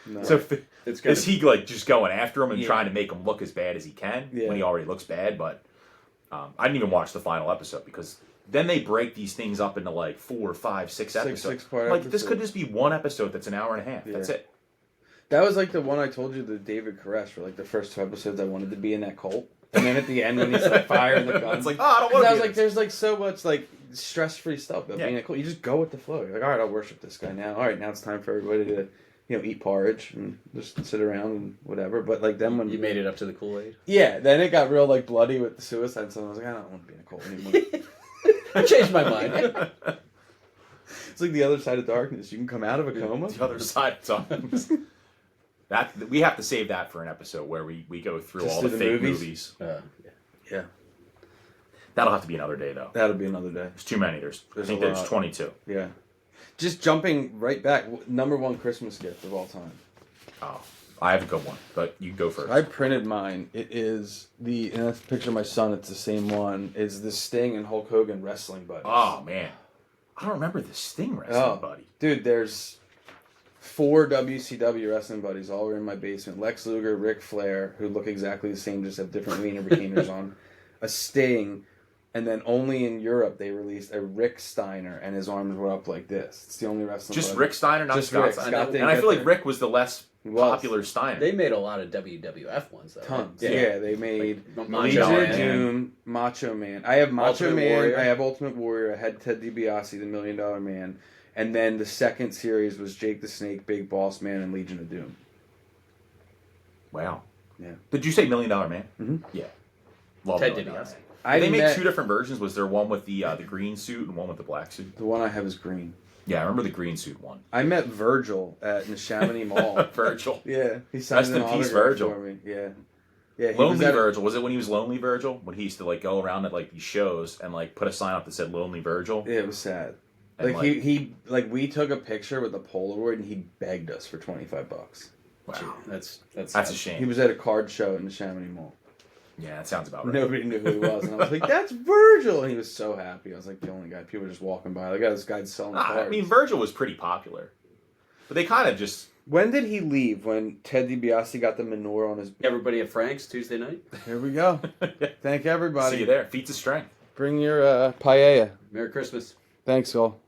[SPEAKER 2] No.
[SPEAKER 1] So
[SPEAKER 4] It's gonna,
[SPEAKER 1] is he like just going after him and
[SPEAKER 2] Yeah.
[SPEAKER 1] trying to make him look as bad as he can
[SPEAKER 2] Yeah.
[SPEAKER 1] when he already looks bad? But I didn't even watch the final episode because then they break these things up into like 4, 5, 6 episodes.
[SPEAKER 2] six-part
[SPEAKER 1] Like this could
[SPEAKER 2] episodes.
[SPEAKER 1] just be one episode that's an hour and a half.
[SPEAKER 2] Yeah.
[SPEAKER 1] That's it.
[SPEAKER 2] That was like the one I told you, the David Koresh, for like the first 2 episodes I wanted to be in that cult. And then at the end when he's like firing the guns.
[SPEAKER 1] It's like, I don't
[SPEAKER 2] 'Cause
[SPEAKER 1] want
[SPEAKER 2] I
[SPEAKER 1] to.
[SPEAKER 2] was like, there's like so much like stress-free stuff about
[SPEAKER 1] Yeah.
[SPEAKER 2] being a cult. You just go with the flow. You're like, all right, I'll worship this guy now. All right, now it's time for everybody to, eat porridge and just sit around and whatever. But like then when
[SPEAKER 4] you made it up to the Kool-Aid.
[SPEAKER 2] yeah, then it got real like bloody with the suicide. So I was like, I don't want to be in a cult anymore.
[SPEAKER 4] I changed my mind.
[SPEAKER 2] It's like the other side of darkness. You can come out of a coma.
[SPEAKER 1] The other side of times. That we have to save that for an episode where we go through
[SPEAKER 2] Just
[SPEAKER 1] all
[SPEAKER 2] do
[SPEAKER 1] the
[SPEAKER 2] the
[SPEAKER 1] fake
[SPEAKER 2] movies?
[SPEAKER 1] movies.
[SPEAKER 2] Yeah,
[SPEAKER 1] That'll have to be another day though.
[SPEAKER 2] that'll be another day.
[SPEAKER 1] There's too many. I
[SPEAKER 2] There's
[SPEAKER 1] think
[SPEAKER 2] a
[SPEAKER 1] there's
[SPEAKER 2] lot.
[SPEAKER 1] 22.
[SPEAKER 2] Yeah. Just jumping right back, number one Christmas gift of all time.
[SPEAKER 1] Oh, I have a good one, but you go first.
[SPEAKER 2] I printed mine. It is and that's a picture of my son. It's the same one. Is the Sting and Hulk Hogan wrestling buddies.
[SPEAKER 1] Oh man, I don't remember the Sting wrestling buddy.
[SPEAKER 2] Dude, there's 4 WCW wrestling buddies all are in my basement. Lex Luger, Ric Flair, who look exactly the same, just have different wiener bikinis on. A Sting, and then only in Europe they released a Rick Steiner, and his arms were up like this. It's the only wrestling
[SPEAKER 1] Just
[SPEAKER 2] buddy.
[SPEAKER 1] Rick Steiner, not
[SPEAKER 2] Just
[SPEAKER 1] Scott
[SPEAKER 2] Rick.
[SPEAKER 1] Steiner.
[SPEAKER 2] Scott didn't
[SPEAKER 1] And I
[SPEAKER 2] get
[SPEAKER 1] feel like
[SPEAKER 2] there.
[SPEAKER 1] Rick was the less
[SPEAKER 2] He was.
[SPEAKER 1] popular Steiner.
[SPEAKER 4] They made a lot of WWF ones, though. right?
[SPEAKER 2] Tons. Yeah, they made
[SPEAKER 4] Like,
[SPEAKER 2] Legion
[SPEAKER 1] Macho
[SPEAKER 2] of
[SPEAKER 1] Man.
[SPEAKER 2] Doom, Macho Man. I have Macho
[SPEAKER 4] Ultimate
[SPEAKER 2] Man.
[SPEAKER 4] Warrior.
[SPEAKER 2] I have Ultimate Warrior. I had Ted DiBiase, the $1 Million Man, and then the second series was Jake the Snake, Big Boss Man, and Legion of Doom.
[SPEAKER 1] Wow.
[SPEAKER 2] Yeah.
[SPEAKER 1] Did you say $1 Million Man?
[SPEAKER 2] Mhm.
[SPEAKER 1] Yeah. Love
[SPEAKER 4] Ted
[SPEAKER 1] $1 Million
[SPEAKER 4] DiBiase.
[SPEAKER 1] Man. They made 2 different versions. Was there one with the green suit and one with the black suit?
[SPEAKER 2] The one I have is green.
[SPEAKER 1] Yeah, I remember the green suit one.
[SPEAKER 2] I met Virgil at Neshaminy Mall.
[SPEAKER 1] Virgil.
[SPEAKER 2] Yeah, he signed
[SPEAKER 1] Rest
[SPEAKER 2] an
[SPEAKER 1] in peace,
[SPEAKER 2] autograph
[SPEAKER 1] Virgil.
[SPEAKER 2] for me. Yeah, yeah. He
[SPEAKER 1] Lonely
[SPEAKER 2] was at,
[SPEAKER 1] Virgil. Was it when he was Lonely Virgil? When he used to like go around at like these shows and like put a sign up that said Lonely Virgil?
[SPEAKER 2] Yeah, it was sad.
[SPEAKER 1] And,
[SPEAKER 2] Like he we took a picture with a Polaroid and he begged us for $25.
[SPEAKER 1] Wow.
[SPEAKER 4] That's
[SPEAKER 1] That's a shame.
[SPEAKER 2] He was at a card show in Neshaminy Mall.
[SPEAKER 1] Yeah, that sounds about right.
[SPEAKER 2] Nobody knew who he was, and I was like, "That's Virgil!" And he was so happy. I was like, the only guy. People were just walking by. Like, this guy's selling cards.
[SPEAKER 1] I mean, Virgil was pretty popular, but they kind of just.
[SPEAKER 2] When did he leave? When Ted DiBiase got the manure on his.
[SPEAKER 4] Everybody at Frank's Tuesday night.
[SPEAKER 2] Here we go. Thank everybody.
[SPEAKER 1] See you there. Feats of strength.
[SPEAKER 2] Bring your paella.
[SPEAKER 4] Merry Christmas.
[SPEAKER 2] Thanks, all.